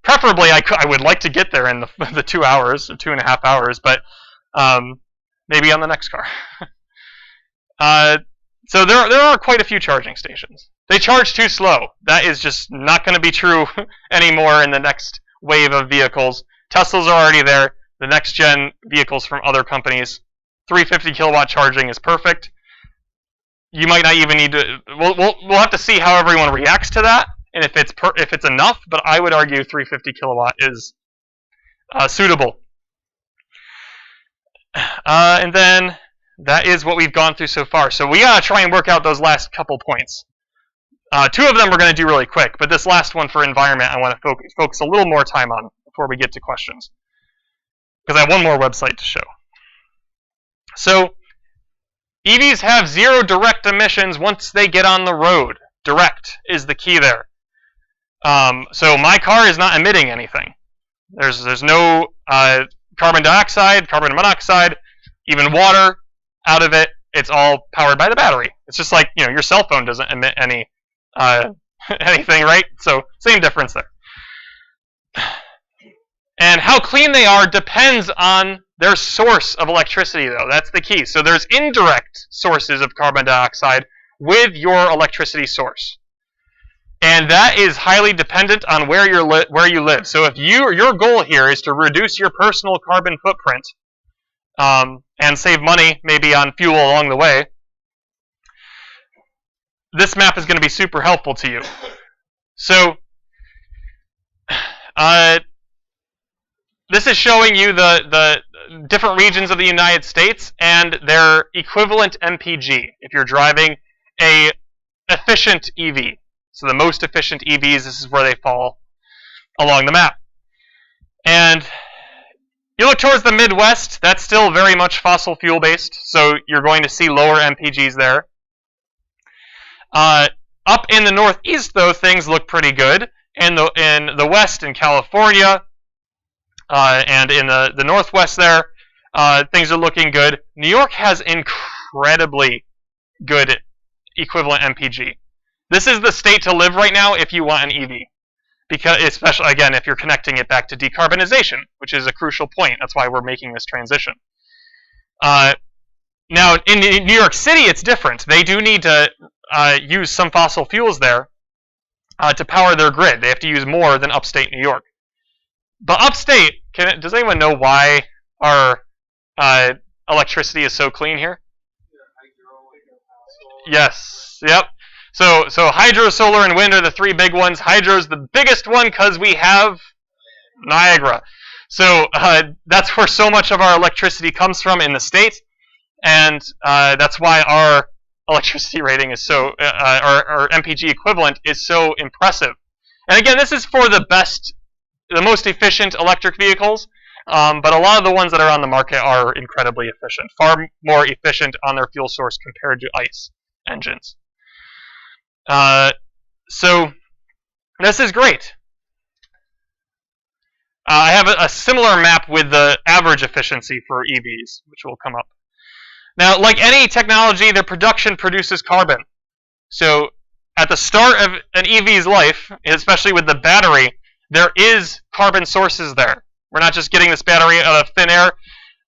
preferably I would like to get there in the 2 hours, or 2.5 hours, but maybe on the next car. So there are quite a few charging stations. They charge too slow. That is just not going to be true anymore in the next wave of vehicles. Teslas are already there. The next gen vehicles from other companies, 350 kilowatt charging is perfect. You might not even need to. We'll have to see how everyone reacts to that, and if it's enough. But I would argue 350 kilowatt is suitable. And then that is what we've gone through so far. So we gotta try and work out those last couple points. Two of them we're going to do really quick, but this last one for environment I want to focus a little more time on before we get to questions, because I have one more website to show. So EVs have zero direct emissions once they get on the road. Direct is the key there. So my car is not emitting anything. There's no carbon dioxide, carbon monoxide, even water out of it. It's all powered by the battery. It's just like, your cell phone doesn't emit any anything, right? So same difference there. And how clean they are depends on their source of electricity, though. That's the key. So there's indirect sources of carbon dioxide with your electricity source. And that is highly dependent on where you live. So if your goal here is to reduce your personal carbon footprint and save money maybe on fuel along the way, this map is going to be super helpful to you. So this is showing you the different regions of the United States and their equivalent MPG if you're driving a efficient EV. So the most efficient EVs, this is where they fall along the map. And you look towards the Midwest, that's still very much fossil fuel based, so you're going to see lower MPGs there. Up in the Northeast, though, things look pretty good. In the West, in California, and in the Northwest there, things are looking good. New York has incredibly good equivalent MPG. This is the state to live right now if you want an EV. Because, especially, again, if you're connecting it back to decarbonization, which is a crucial point. That's why we're making this transition. Now, in New York City, it's different. They do need to use some fossil fuels there to power their grid. They have to use more than upstate New York. But upstate, does anyone know why our electricity is so clean here? Yes. Yep. So hydro, solar, and wind are the three big ones. Hydro is the biggest one because we have Niagara. So that's where so much of our electricity comes from in the state, and that's why our electricity rating is so, our MPG equivalent is so impressive. And again, this is for the most efficient electric vehicles, but a lot of the ones that are on the market are incredibly efficient, far more efficient on their fuel source compared to ICE engines. So this is great. I have a similar map with the average efficiency for EVs, which will come up. Now, like any technology, the production produces carbon. So at the start of an EV's life, especially with the battery, there is carbon sources there. We're not just getting this battery out of thin air.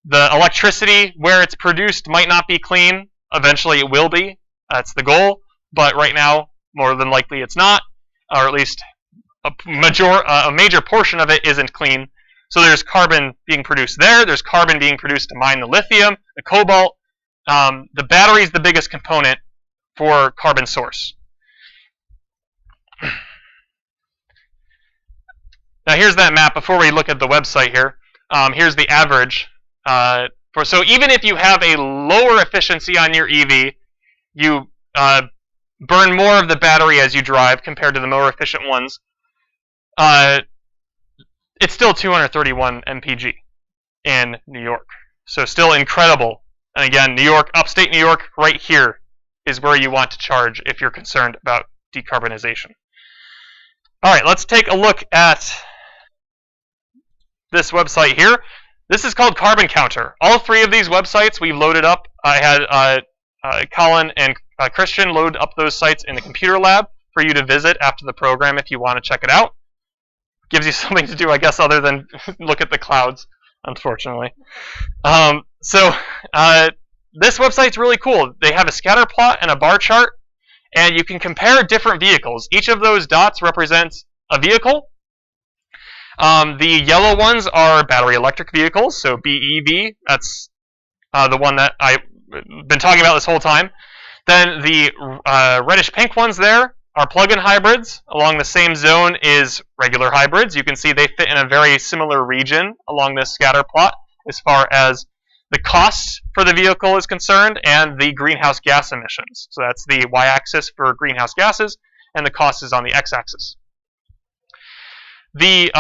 The electricity, where it's produced, might not be clean. Eventually it will be. That's the goal. But right now, more than likely it's not, or at least a major portion of it isn't clean. So there's carbon being produced there. There's carbon being produced to mine the lithium, the cobalt. The battery is the biggest component for carbon source. Now here's that map. Before we look at the website here, here's the average. So even if you have a lower efficiency on your EV, you burn more of the battery as you drive compared to the more efficient ones. It's still 231 mpg in New York. So still incredible. And again, New York, upstate New York, right here is where you want to charge if you're concerned about decarbonization. All right, let's take a look at this website here. This is called Carbon Counter. All three of these websites we've loaded up. I had Colin and Christian load up those sites in the computer lab for you to visit after the program if you want to check it out. Gives you something to do, I guess, other than look at the clouds, unfortunately. So this website's really cool. They have a scatter plot and a bar chart, and you can compare different vehicles. Each of those dots represents a vehicle. The yellow ones are battery electric vehicles, so BEV, that's the one that I've been talking about this whole time. Then the reddish pink ones there are plug-in hybrids. Along the same zone is regular hybrids. You can see they fit in a very similar region along this scatter plot as far as the cost for the vehicle is concerned and the greenhouse gas emissions. So that's the y-axis for greenhouse gases, and the cost is on the x-axis. The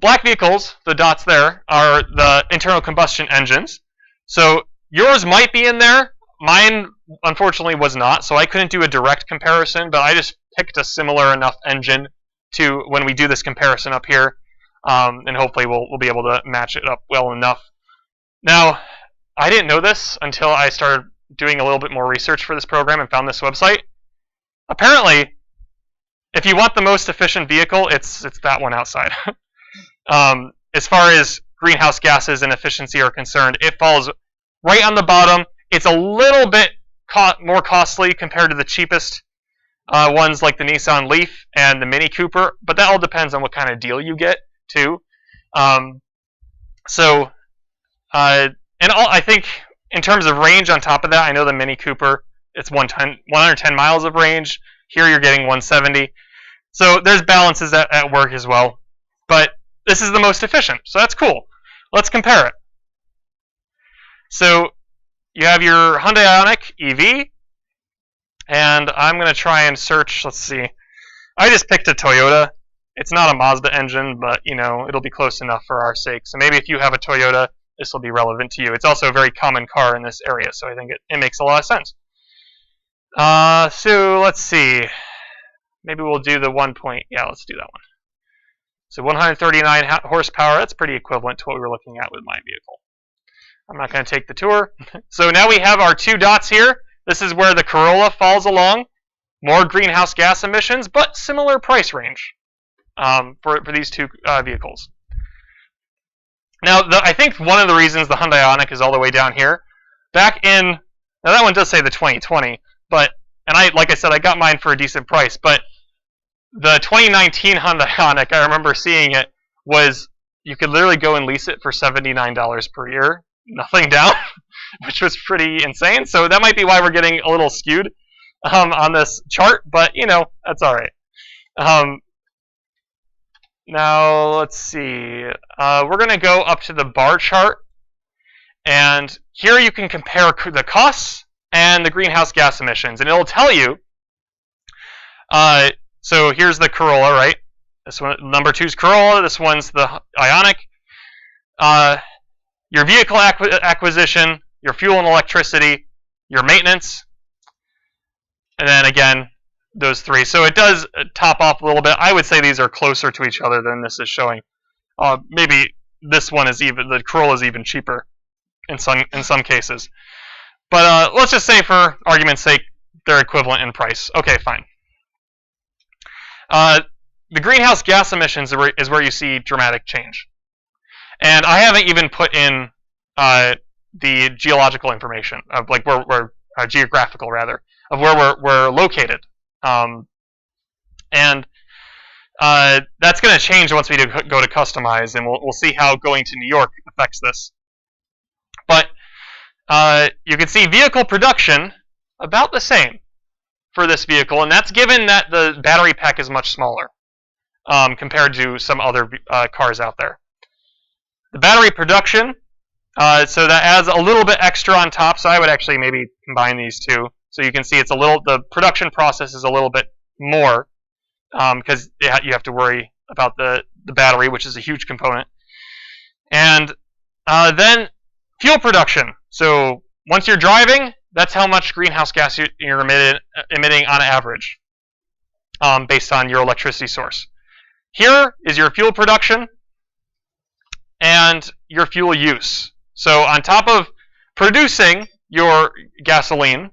black vehicles, the dots there, are the internal combustion engines. So yours might be in there. Mine, unfortunately, was not, so I couldn't do a direct comparison, but I just picked a similar enough engine to when we do this comparison up here, and hopefully we'll be able to match it up well enough. Now, I didn't know this until I started doing a little bit more research for this program and found this website. Apparently, if you want the most efficient vehicle, it's that one outside. As far as greenhouse gases and efficiency are concerned, it falls right on the bottom. It's a little bit more costly compared to the cheapest ones like the Nissan Leaf and the Mini Cooper, but that all depends on what kind of deal you get, too. I think in terms of range on top of that, I know the Mini Cooper, it's 110 miles of range. Here you're getting 170. So there's balances at work as well. But this is the most efficient, so that's cool. Let's compare it. So you have your Hyundai Ioniq EV, and I'm going to try and search. Let's see. I just picked a Toyota. It's not a Mazda engine, but it'll be close enough for our sake. So maybe if you have a Toyota, this will be relevant to you. It's also a very common car in this area, so I think it makes a lot of sense. So let's see. Maybe we'll do the 1 point. Yeah, let's do that one. So 139 horsepower, that's pretty equivalent to what we were looking at with my vehicle. I'm not going to take the tour. So now we have our two dots here. This is where the Corolla falls along. More greenhouse gas emissions, but similar price range for these two vehicles. Now, I think one of the reasons the Hyundai Ioniq is all the way down here, now that one does say the 2020, like I said, I got mine for a decent price, but the 2019 Hyundai Ioniq, I remember seeing it, you could literally go and lease it for $79 per year, nothing down, which was pretty insane. So that might be why we're getting a little skewed on this chart, but that's all right. Now let's see. We're going to go up to the bar chart, and here you can compare the costs and the greenhouse gas emissions, and it'll tell you. So here's the Corolla, right? This one, number 2's Corolla. This one's the Ioniq. Your vehicle acquisition, your fuel and electricity, your maintenance, and then again, those three. So it does top off a little bit. I would say these are closer to each other than this is showing. Maybe this one the Corolla is even cheaper in some cases. But let's just say, for argument's sake, they're equivalent in price. Okay, fine. The greenhouse gas emissions is where you see dramatic change. And I haven't even put in the geological information of geographical rather, of where we're located. And that's going to change once we go to customize, and we'll see how going to New York affects this. But you can see vehicle production about the same for this vehicle, and that's given that the battery pack is much smaller compared to some other cars out there. The battery production, so that adds a little bit extra on top, so I would actually maybe combine these two. So you can see the production process is a little bit more because you have to worry about the battery, which is a huge component. And then fuel production. So once you're driving, that's how much greenhouse gas you're emitting on average based on your electricity source. Here is your fuel production and your fuel use. So on top of producing your gasoline,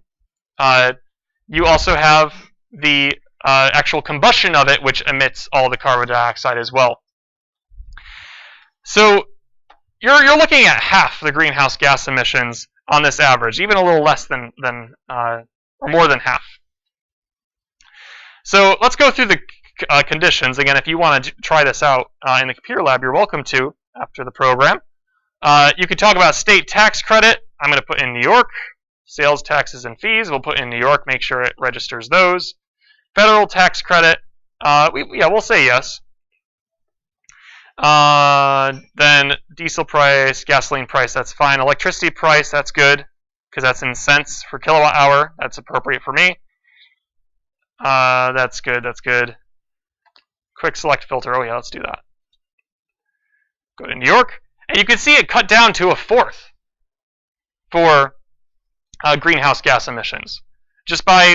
you also have the actual combustion of it, which emits all the carbon dioxide as well. So you're looking at half the greenhouse gas emissions on this average, even a little less than or more than half. So let's go through the conditions. Again, if you want to try this out in the computer lab, you're welcome to after the program. You could talk about state tax credit. I'm going to put in New York. Sales taxes and fees, we'll put in New York, make sure it registers those. Federal tax credit, we'll say yes. Then diesel price, gasoline price, that's fine. Electricity price, that's good, because that's in cents per kilowatt hour. That's appropriate for me. That's good, that's good. Quick select filter, oh yeah, let's do that. Go to New York, and you can see it cut down to a fourth for greenhouse gas emissions, just by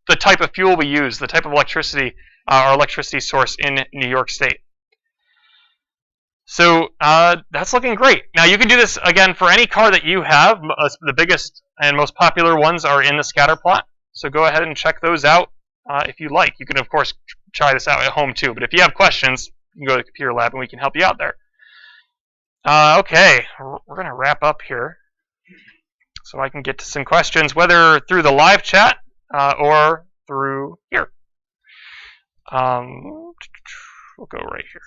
the type of fuel we use, the type of electricity, our electricity source in New York State. So that's looking great. Now you can do this again for any car that you have. The biggest and most popular ones are in the scatter plot. So go ahead and check those out if you like. You can of course try this out at home too. But if you have questions, you can go to the computer lab and we can help you out there. Okay, we're going to wrap up here, so I can get to some questions, whether through the live chat or through here. We'll go right here.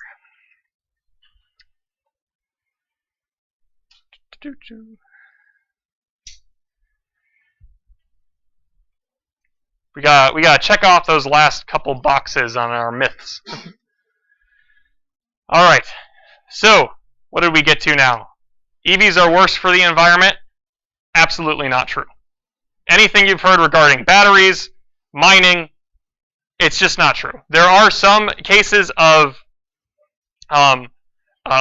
We got to check off those last couple boxes on our myths. All right. So, what did we get to now? EVs are worse for the environment? Absolutely not true. Anything you've heard regarding batteries, mining, it's just not true. There are some cases of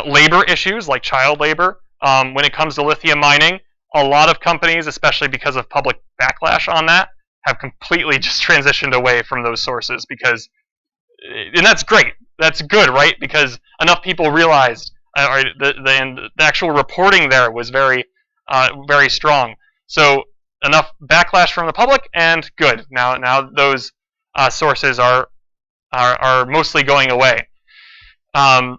labor issues, like child labor, when it comes to lithium mining. A lot of companies, especially because of public backlash on that, have completely just transitioned away from those sources because, and that's great. That's good, right? Because enough people realized, the actual reporting there was very strong. So enough backlash from the public, and good. Now those sources are mostly going away. Now,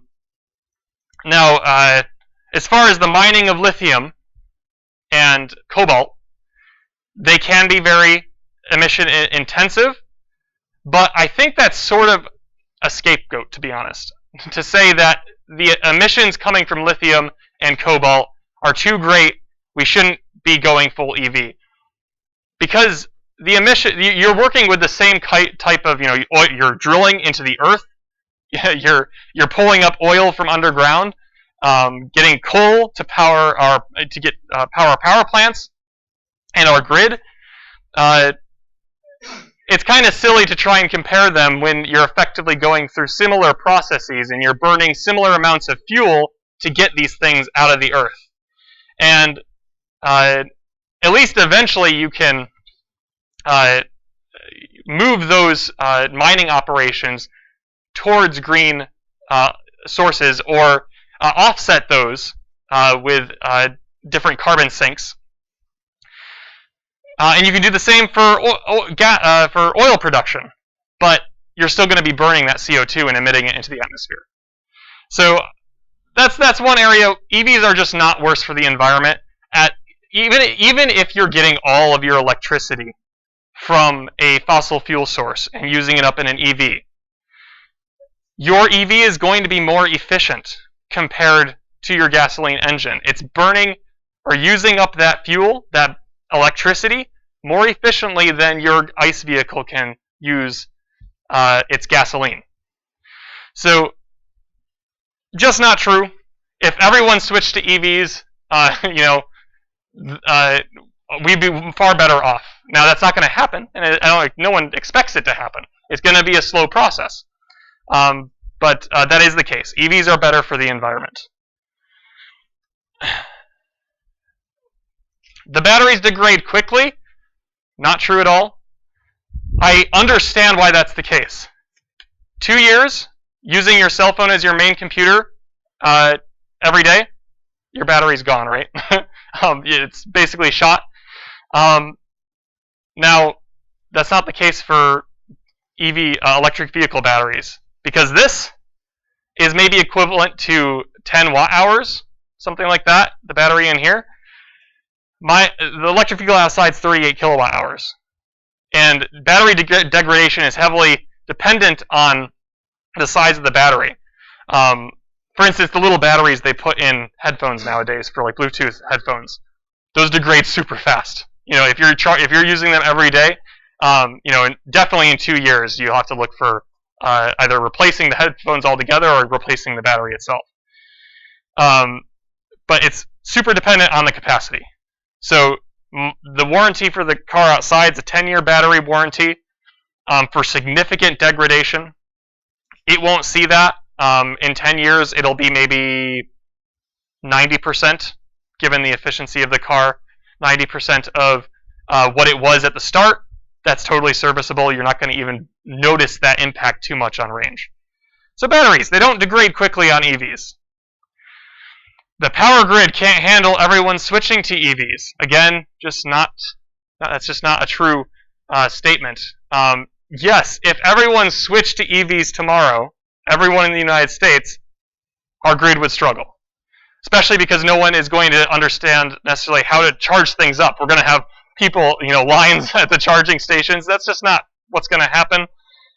as far as the mining of lithium and cobalt, they can be very emission intensive, but I think that's sort of a scapegoat, to be honest, to say that the emissions coming from lithium and cobalt are too great, we shouldn't be going full EV. Because the emission, you're working with the same type of, you're drilling into the earth, you're pulling up oil from underground, getting coal to power our power plants and our grid. It's kind of silly to try and compare them when you're effectively going through similar processes and you're burning similar amounts of fuel to get these things out of the earth. And at least eventually you can move those mining operations towards green sources, or offset those with different carbon sinks. And you can do the same for oil production, but you're still going to be burning that CO2 and emitting it into the atmosphere. So that's one area. EVs are just not worse for the environment. Even if you're getting all of your electricity from a fossil fuel source and using it up in an EV, your EV is going to be more efficient compared to your gasoline engine. It's burning or using up that fuel, that electricity, more efficiently than your ICE vehicle can use its gasoline. So, just not true. If everyone switched to EVs, we'd be far better off. Now, that's not going to happen, and no one expects it to happen. It's going to be a slow process. But that is the case. EVs are better for the environment. The batteries degrade quickly. Not true at all. I understand why that's the case. 2 years using your cell phone as your main computer every day, your battery's gone, right? It's basically shot. Now, that's not the case for EV electric vehicle batteries, because this is maybe equivalent to 10 watt hours, something like that, the battery in here. The electric vehicle outside is 38 kilowatt hours. And battery degradation is heavily dependent on the size of the battery. For instance, the little batteries they put in headphones nowadays for like Bluetooth headphones, those degrade super fast. If you're using them every day, definitely in 2 years you'll have to look for either replacing the headphones altogether or replacing the battery itself. But it's super dependent on the capacity. So the warranty for the car outside is a 10-year battery warranty. For significant degradation, it won't see that. In 10 years, it'll be maybe 90%, given the efficiency of the car. 90% of what it was at the start, that's totally serviceable. You're not going to even notice that impact too much on range. So batteries, they don't degrade quickly on EVs. The power grid can't handle everyone switching to EVs. Again, that's just not a true statement. Yes, if everyone switched to EVs tomorrow, everyone in the United States, our grid would struggle. Especially because no one is going to understand necessarily how to charge things up. We're going to have people, lines at the charging stations. That's just not what's going to happen.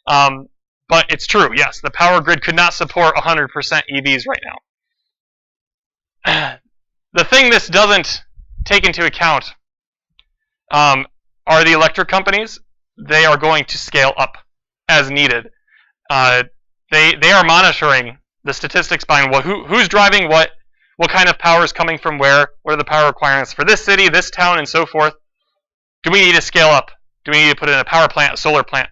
But it's true, yes. The power grid could not support 100% EVs right now. The thing this doesn't take into account are the electric companies. They are going to scale up as needed. They are monitoring the statistics behind who's driving what kind of power is coming from where, what are the power requirements for this city, this town, and so forth. Do we need to scale up? Do we need to put in a power plant, a solar plant,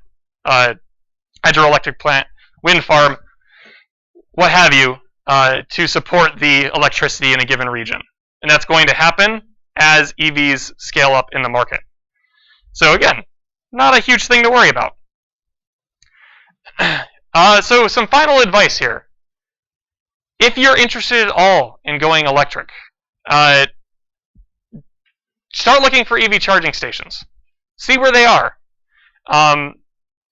hydroelectric plant, wind farm, what have you, to support the electricity in a given region? And that's going to happen as EVs scale up in the market. So again, not a huge thing to worry about. So some final advice here. If you're interested at all in going electric, start looking for EV charging stations. See where they are.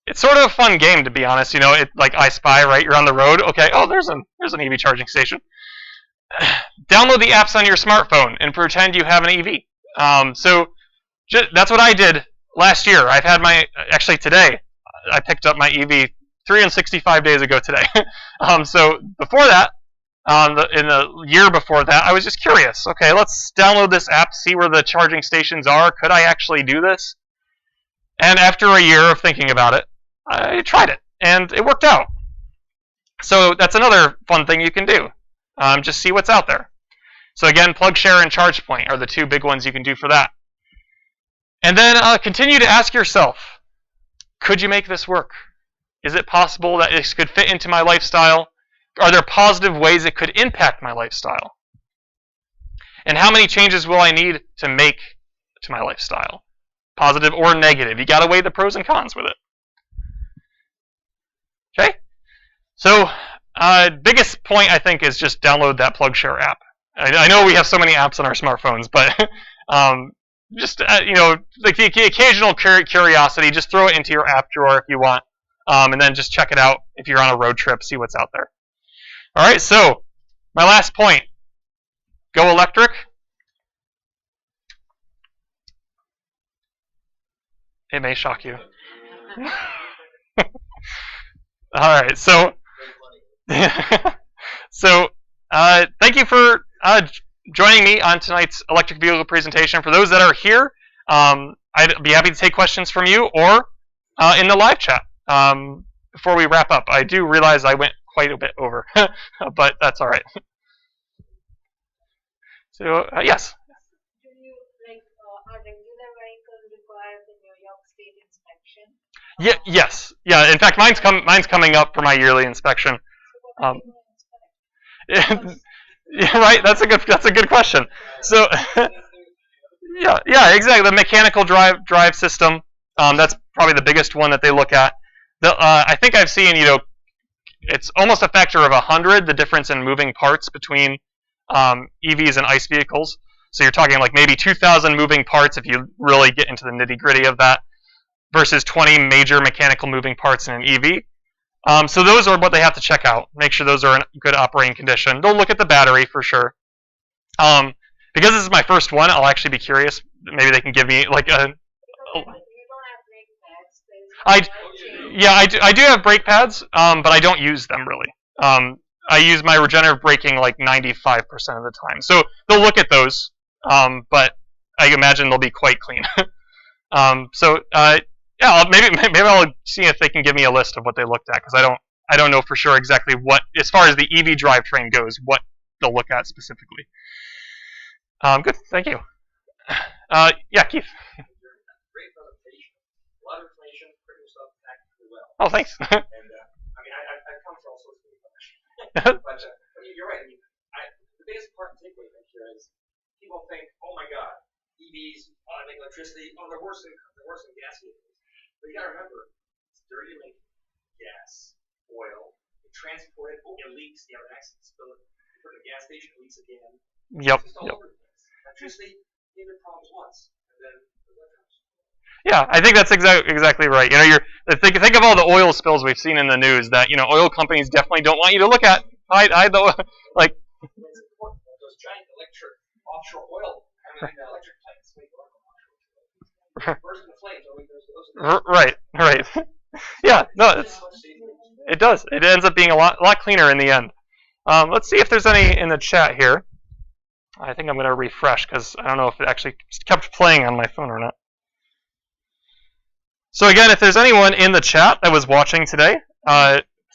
It's sort of a fun game, to be honest. Like I Spy, right? You're on the road. Okay, there's an EV charging station. Download the apps on your smartphone and pretend you have an EV. That's what I did last year. Actually today, I picked up my EV 365 days ago today. So before that, in the year before that, I was just curious. Okay, let's download this app, see where the charging stations are. Could I actually do this? And after a year of thinking about it, I tried it, and it worked out. So that's another fun thing you can do. Just see what's out there. So again, PlugShare and ChargePoint are the two big ones you can do for that. And then continue to ask yourself, could you make this work? Is it possible that this could fit into my lifestyle? Are there positive ways it could impact my lifestyle? And how many changes will I need to make to my lifestyle? Positive or negative? You got to weigh the pros and cons with it. Okay? So, biggest point, I think, is just download that PlugShare app. I know we have so many apps on our smartphones, but the occasional curiosity, just throw it into your app drawer if you want, and then just check it out if you're on a road trip, see what's out there. All right, so my last point, go electric. It may shock you. All right, so thank you for joining me on tonight's electric vehicle presentation. For those that are here, I'd be happy to take questions from you or in the live chat before we wrap up. I do realize I went quite a bit over, but that's all right. So, yes? Do you, are regular vehicles require the New York State inspection? Yeah, yes. Yeah, in fact, mine's coming up for my yearly inspection. Yeah, right. That's a good question. So, yeah, exactly. The mechanical drive system. That's probably the biggest one that they look at. I think I've seen, it's almost a factor of 100, the difference in moving parts between EVs and ICE vehicles. So you're talking like maybe 2,000 moving parts if you really get into the nitty-gritty of that, versus 20 major mechanical moving parts in an EV. So those are what they have to check out. Make sure those are in good operating condition. They'll look at the battery for sure. Because because this is my first one, I'll actually be curious. Maybe they can give me like a. You don't have brake pads. I do have brake pads, but I don't use them really. I use my regenerative braking like 95% of the time. So they'll look at those, but I imagine they'll be quite clean. Yeah, maybe I'll see if they can give me a list of what they looked at, because I don't know for sure exactly what, as far as the EV drivetrain goes, what they'll look at specifically. Good, thank you. Yeah, Keith. Great presentation. A lot of information, pretty yourself tactically well. Oh, thanks. And I've come for all sorts of information. But you're right. I mean, the biggest part and takeaway here is people think, oh my God, EVs, they make electricity. Oh, they're worse than gas vehicles. But you got to remember, it's dirty to make gas, oil. You transport it. Oh, it leaks. You have an accident, spill it. You put it in a gas station, it leaks again. Yep. It's just all over the place. Electricity, you have problems once, and then the electrons. Yeah, I think that's exactly right. You know, think of all the oil spills we've seen in the news that, you know, oil companies definitely don't want you to look at. Like. It's important. Those giant electric offshore oil, electric plants make oil offshore. Burst into flames. Right. Yeah, no, it does. It ends up being a lot cleaner in the end. Let's see if there's any in the chat here. I think I'm going to refresh because I don't know if it actually kept playing on my phone or not. So again, if there's anyone in the chat that was watching today,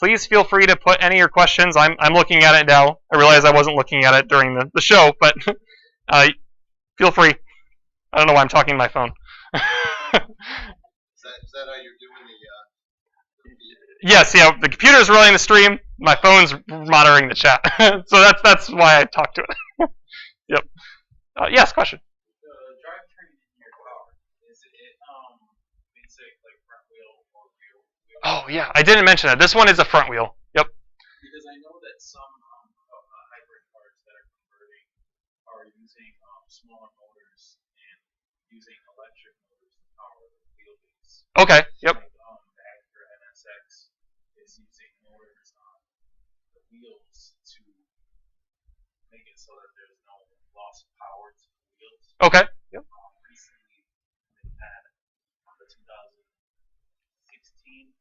please feel free to put any of your questions. I'm looking at it now. I realize I wasn't looking at it during the show, but feel free. I don't know why I'm talking to my phone. Is that how you're doing the Yes, yeah. The computer's running the stream. My phone's monitoring the chat. So that's why I talk to it. Yep. Yes, question. The drivetrain in your car, is it basic like front wheel or rear wheel? Oh yeah, I didn't mention that. This one is a front wheel. Yep. Because I know that some hybrid cars that are converting are using smaller motors and using electric motors to power the wheelbase. Okay. Yep. Like, the Acura NSX is using motors on the wheels to make it so that there's no loss of power to the wheels. Okay. Yep. Recently, they had the 2016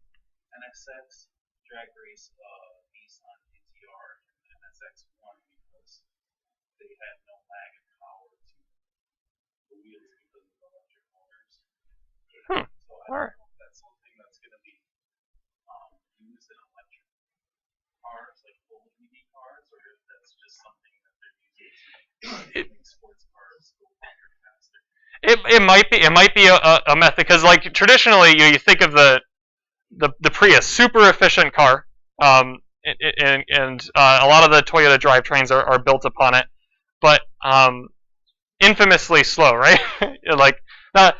NSX drag race Nissan GTR and NSX1 because they had no lag in power to the wheels because of the electric motors. So I don't know if that's something that's going to be used in electric cars, like full EV cars, or if that's just something that they're using to make sports cars go quicker, faster. It might be a method, because like traditionally you think of the Prius, super efficient car, and a lot of the Toyota drivetrains are built upon it, but infamously slow, right? Like not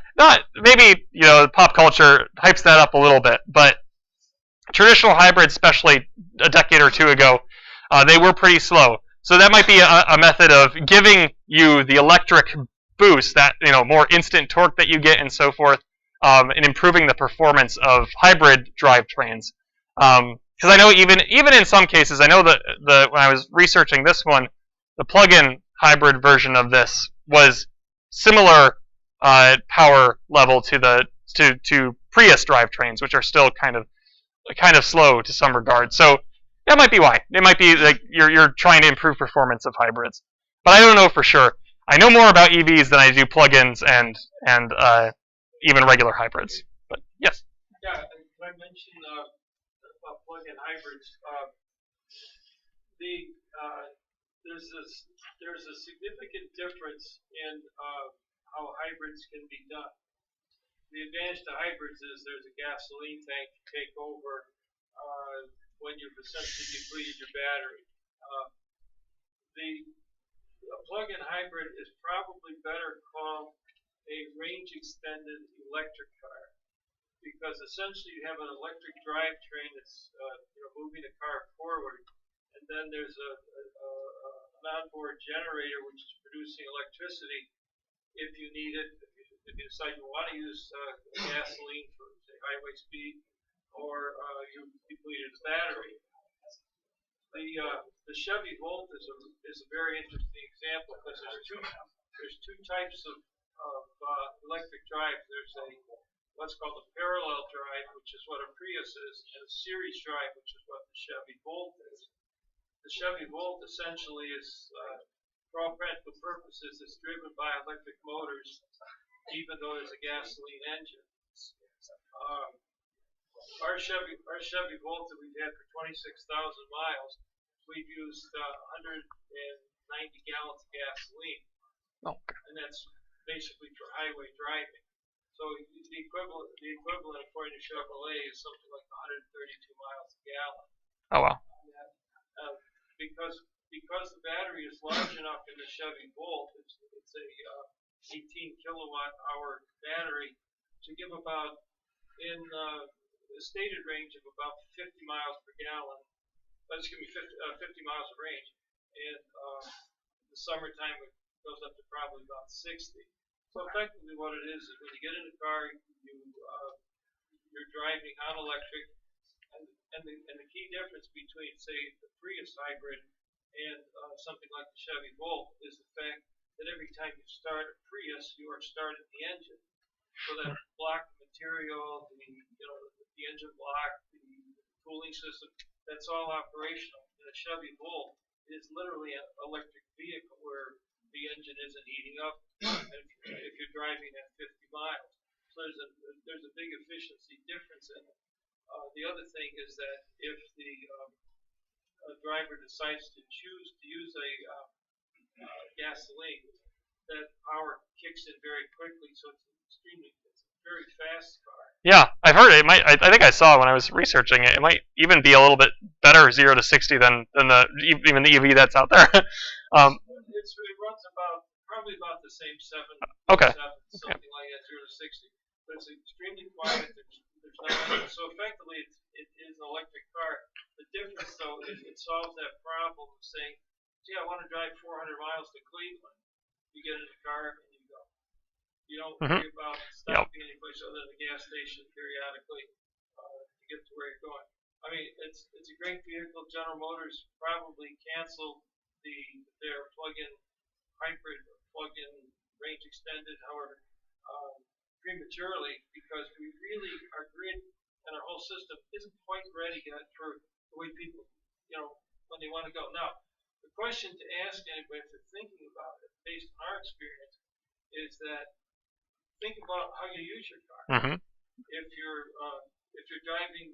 maybe, you know, pop culture hypes that up a little bit, but traditional hybrids, especially a decade or two ago, they were pretty slow. So that might be a method of giving you the electric boost, that, you know, more instant torque that you get and so forth, and improving the performance of hybrid drivetrains. Because I know even in some cases, I know that when I was researching this one, the plug-in hybrid version of this was similar power level to Prius drivetrains, which are still kind of slow to some regard. So that might be why. It might be like you're trying to improve performance of hybrids, but I don't know for sure. I know more about EVs than I do plug-ins and even regular hybrids. But yes. Yeah, can I mention plug-in hybrids? There's a significant difference in how hybrids can be done. The advantage to hybrids is there's a gasoline tank to take over when you've essentially depleted your battery. A plug-in hybrid is probably better called a range-extended electric car, because essentially you have an electric drivetrain that's moving the car forward, and then there's an onboard generator which is producing electricity if you need it. If you decide you want to use gasoline for, say, highway speed, or you depleted the battery. The Chevy Volt is a very interesting example because there's two types of electric drive. There's what's called a parallel drive, which is what a Prius is, and a series drive, which is what the Chevy Volt is. The Chevy Volt essentially is, for all practical purposes, is driven by electric motors, even though there's a gasoline engine. Our Chevy Volt that we've had for 26,000 miles, we've used 190 gallons of gasoline, and that's basically for highway driving. So the equivalent according to Chevrolet is something like 132 miles a gallon. Oh wow! Because the battery is large enough in the Chevy Volt, it's a 18 kilowatt hour battery to give about in a stated range of about 50 miles per gallon. That's going to be 50 miles of range, and the summertime it goes up to probably about 60. So effectively, what it is when you get in the car, you're driving on electric, and the key difference between, say, the Prius hybrid and something like the Chevy Volt is the fact that every time you start a Prius, you are starting the engine. So that block material, the engine block, the cooling system, that's all operational. And a Chevy Volt is literally an electric vehicle where the engine isn't heating up if you're driving at 50 miles. So there's a big efficiency difference in it. The other thing is that if the driver decides to choose to use a gasoline, that power kicks in very quickly, so it's a very fast car. Yeah, I've heard it. I think I saw when I was researching it. It might even be a little bit better 0 to 60 than even the EV that's out there. It runs probably about the same 7, okay. 7 something like that, 0 to 60. But it's extremely quiet. There's no, so effectively, it is an electric car. The difference, though, is it solves that problem of saying, gee, I want to drive 400 miles to Cleveland. You get in the car and you go. You don't worry about stopping anyplace other than the gas station periodically to get to where you're going. I mean, it's a great vehicle. General Motors probably canceled their plug-in hybrid, plug-in range extended, however, prematurely, because our grid and our whole system isn't quite ready yet for the way people, when they want to go. Now, the question to ask anybody if they're thinking about it, based on our experience, is that think about how you use your car. If you're driving,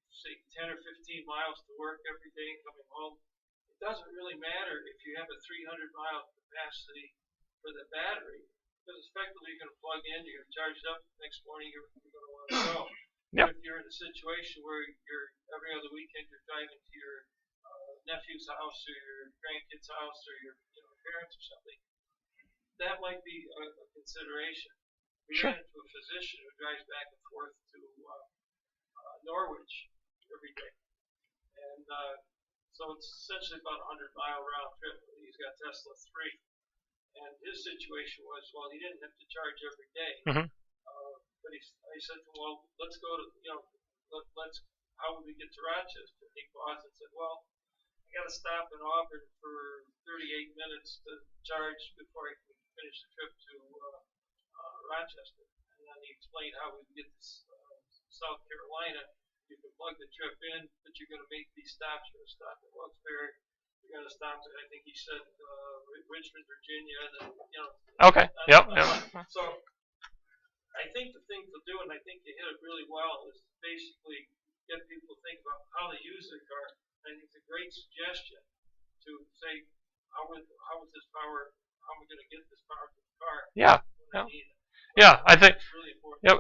say, 10 or 15 miles to work every day and coming home, it doesn't really matter if you have a 300-mile capacity for the battery, because effectively you're going to plug in, you're going to charge it up, next morning you're going to want to go. Yep. But if you're in a situation where you're every other weekend you're driving to your nephew's house or your grandkid's house or your parents or something, that might be a consideration. We ran into a physician who drives back and forth to Norwich every day, and so it's essentially about a 100-mile round trip. He's got Tesla 3, and his situation was, well, he didn't have to charge every day, but I said to him, well, let's go to, how would we get to Rochester? He paused and said, well, I got to stop in Auburn for 38 minutes to charge before I can finish the trip to Rochester. And then he explained how we get to South Carolina. You can plug the trip in, but you're going to make these stops. You're going to stop at Wilkes-Barre. You're going to stop at, I think he said, Richmond, Virginia. And then, Okay. Yep. So I think the thing to do, and I think you hit it really well, is basically get people to think about how they use their car. I think it's a great suggestion to say, how is this power? How am I going to get this power to the car? Yeah. When I need it? Yeah, I think really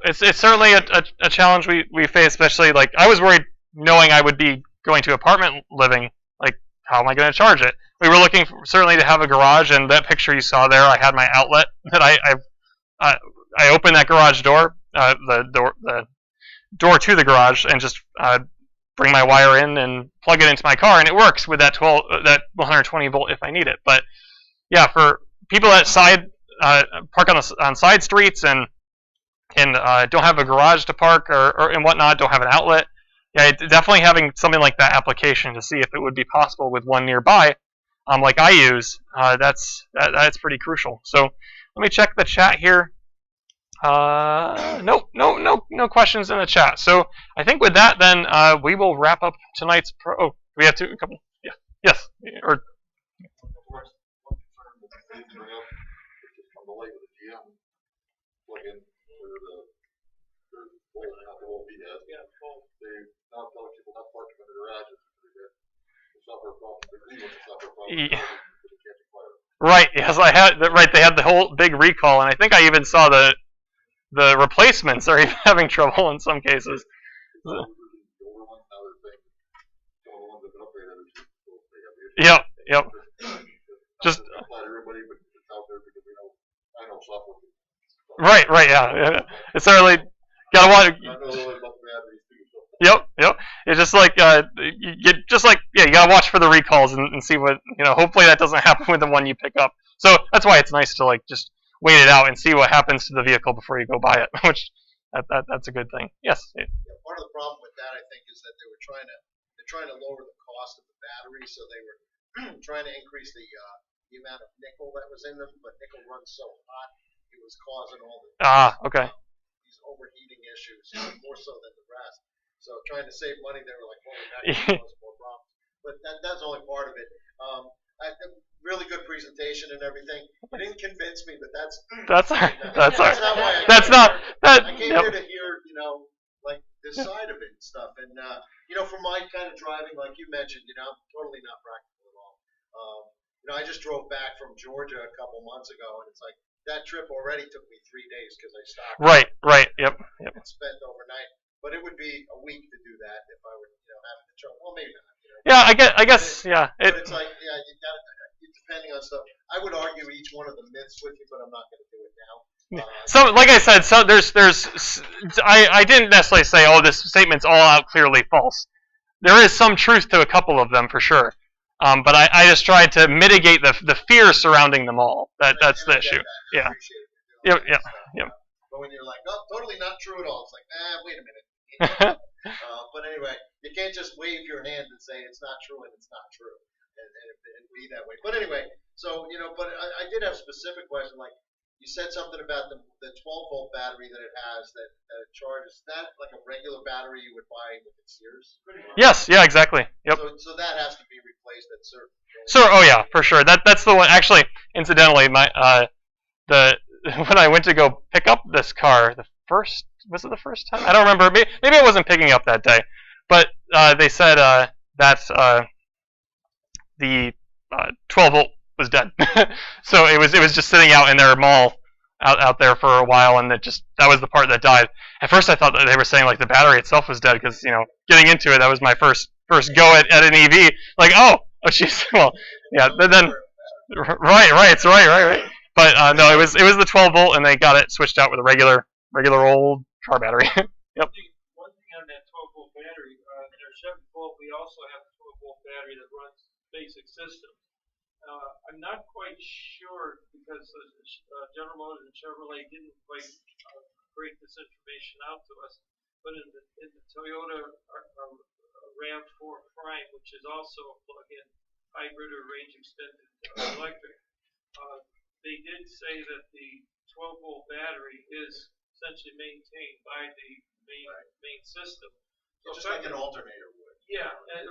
it's certainly a challenge we face, especially like I was worried knowing I would be going to apartment living, like how am I going to charge it? We were looking certainly to have a garage, and that picture you saw there, I had my outlet that I opened that garage door, the door to the garage, and just bring my wire in and plug it into my car, and it works with that 120 volt if I need it. But yeah, for people that park on side streets and don't have a garage to park or and whatnot, don't have an outlet, yeah, definitely having something like that application to see if it would be possible with one nearby, like I use, that's pretty crucial. So let me check the chat here. No questions in the chat. So I think with that, then we will wrap up tonight's. Oh, we have a couple. Yeah. Yes. Or. Right. Yes, I had. Right. They had the whole big recall, and I think I even saw the replacements are even having trouble in some cases. Yep. Yep. Just. Right. Right. Yeah. It's certainly gotta watch. Yep, yep. It's just like you gotta watch for the recalls and see what Hopefully that doesn't happen with the one you pick up. So that's why it's nice to just wait it out and see what happens to the vehicle before you go buy it. Which that's a good thing. Yes. Yeah, part of the problem with that, I think, is that they're trying to lower the cost of the battery, so they were trying to increase the amount of nickel that was in them, but nickel runs so hot, it was causing all the okay. These overheating issues, more so than the rest. So trying to save money, they were like, well, we're not going to cause more problems. But that's only part of it. Really good presentation and everything. It didn't convince me, but that's not why I came here to hear, like this side of it and stuff. And for my kind of driving, like you mentioned, I'm totally not practical at all. I just drove back from Georgia a couple months ago, and it's like that trip already took me 3 days because I stopped. Right. Yep. And spent overnight. But it would be a week to do that if I were, having to travel. Well, maybe not. Yeah, I guess. Yeah. But it's like, yeah, you got to. Depending on stuff, I would argue each one of the myths with you, but I'm not going to do it now. So, like I said, I didn't necessarily say, oh, this statement's all out clearly false. There is some truth to a couple of them for sure, but I just tried to mitigate the fear surrounding them all. That's the issue. Yeah. Yep. But when you're like, oh, totally not true at all, it's like, wait a minute. But anyway, you can't just wave your hand and say it's not true and it's not true. And be that way. But anyway, so but I did have a specific question. Like you said something about the 12-volt battery that it has that it charges. Is that like a regular battery you would buy with Sears? Yes. Yeah. Exactly. Yep. So that has to be replaced at certain. Sure. Oh yeah, for sure. That's the one. Actually, incidentally, when I went to go pick up this car, was it the first time? I don't remember. Maybe I wasn't picking up that day, but they said that's the 12-volt was dead. So it was just sitting out in their mall out there for a while, and that was the part that died. At first I thought that they were saying like the battery itself was dead because getting into it, that was my first go at an EV. Like oh jeez, well yeah, then right. But no, it was the 12-volt, and they got it switched out with a regular old car battery. Yep. One thing on that 12-volt battery, in our Chevy Volt, we also have a 12-volt battery that runs basic systems. I'm not quite sure because General Motors and Chevrolet didn't quite break this information out to us. But in the Toyota RAV4 Prime, which is also a plug-in hybrid or range extended electric, they did say that the 12-volt battery is essentially maintained by the main system. So just like an alternator would. Yeah, and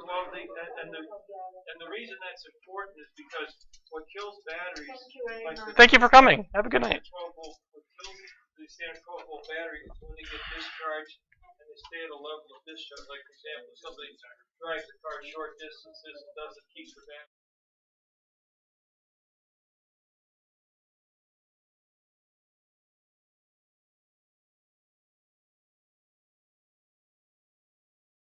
the reason that's important is because what kills batteries. Thank you very much. Thank you for coming. Have a good night. What kills the standard 12-volt battery is when they get discharged and they stay at a level of discharge. Like for example, somebody drives the car short distances and doesn't keep the battery.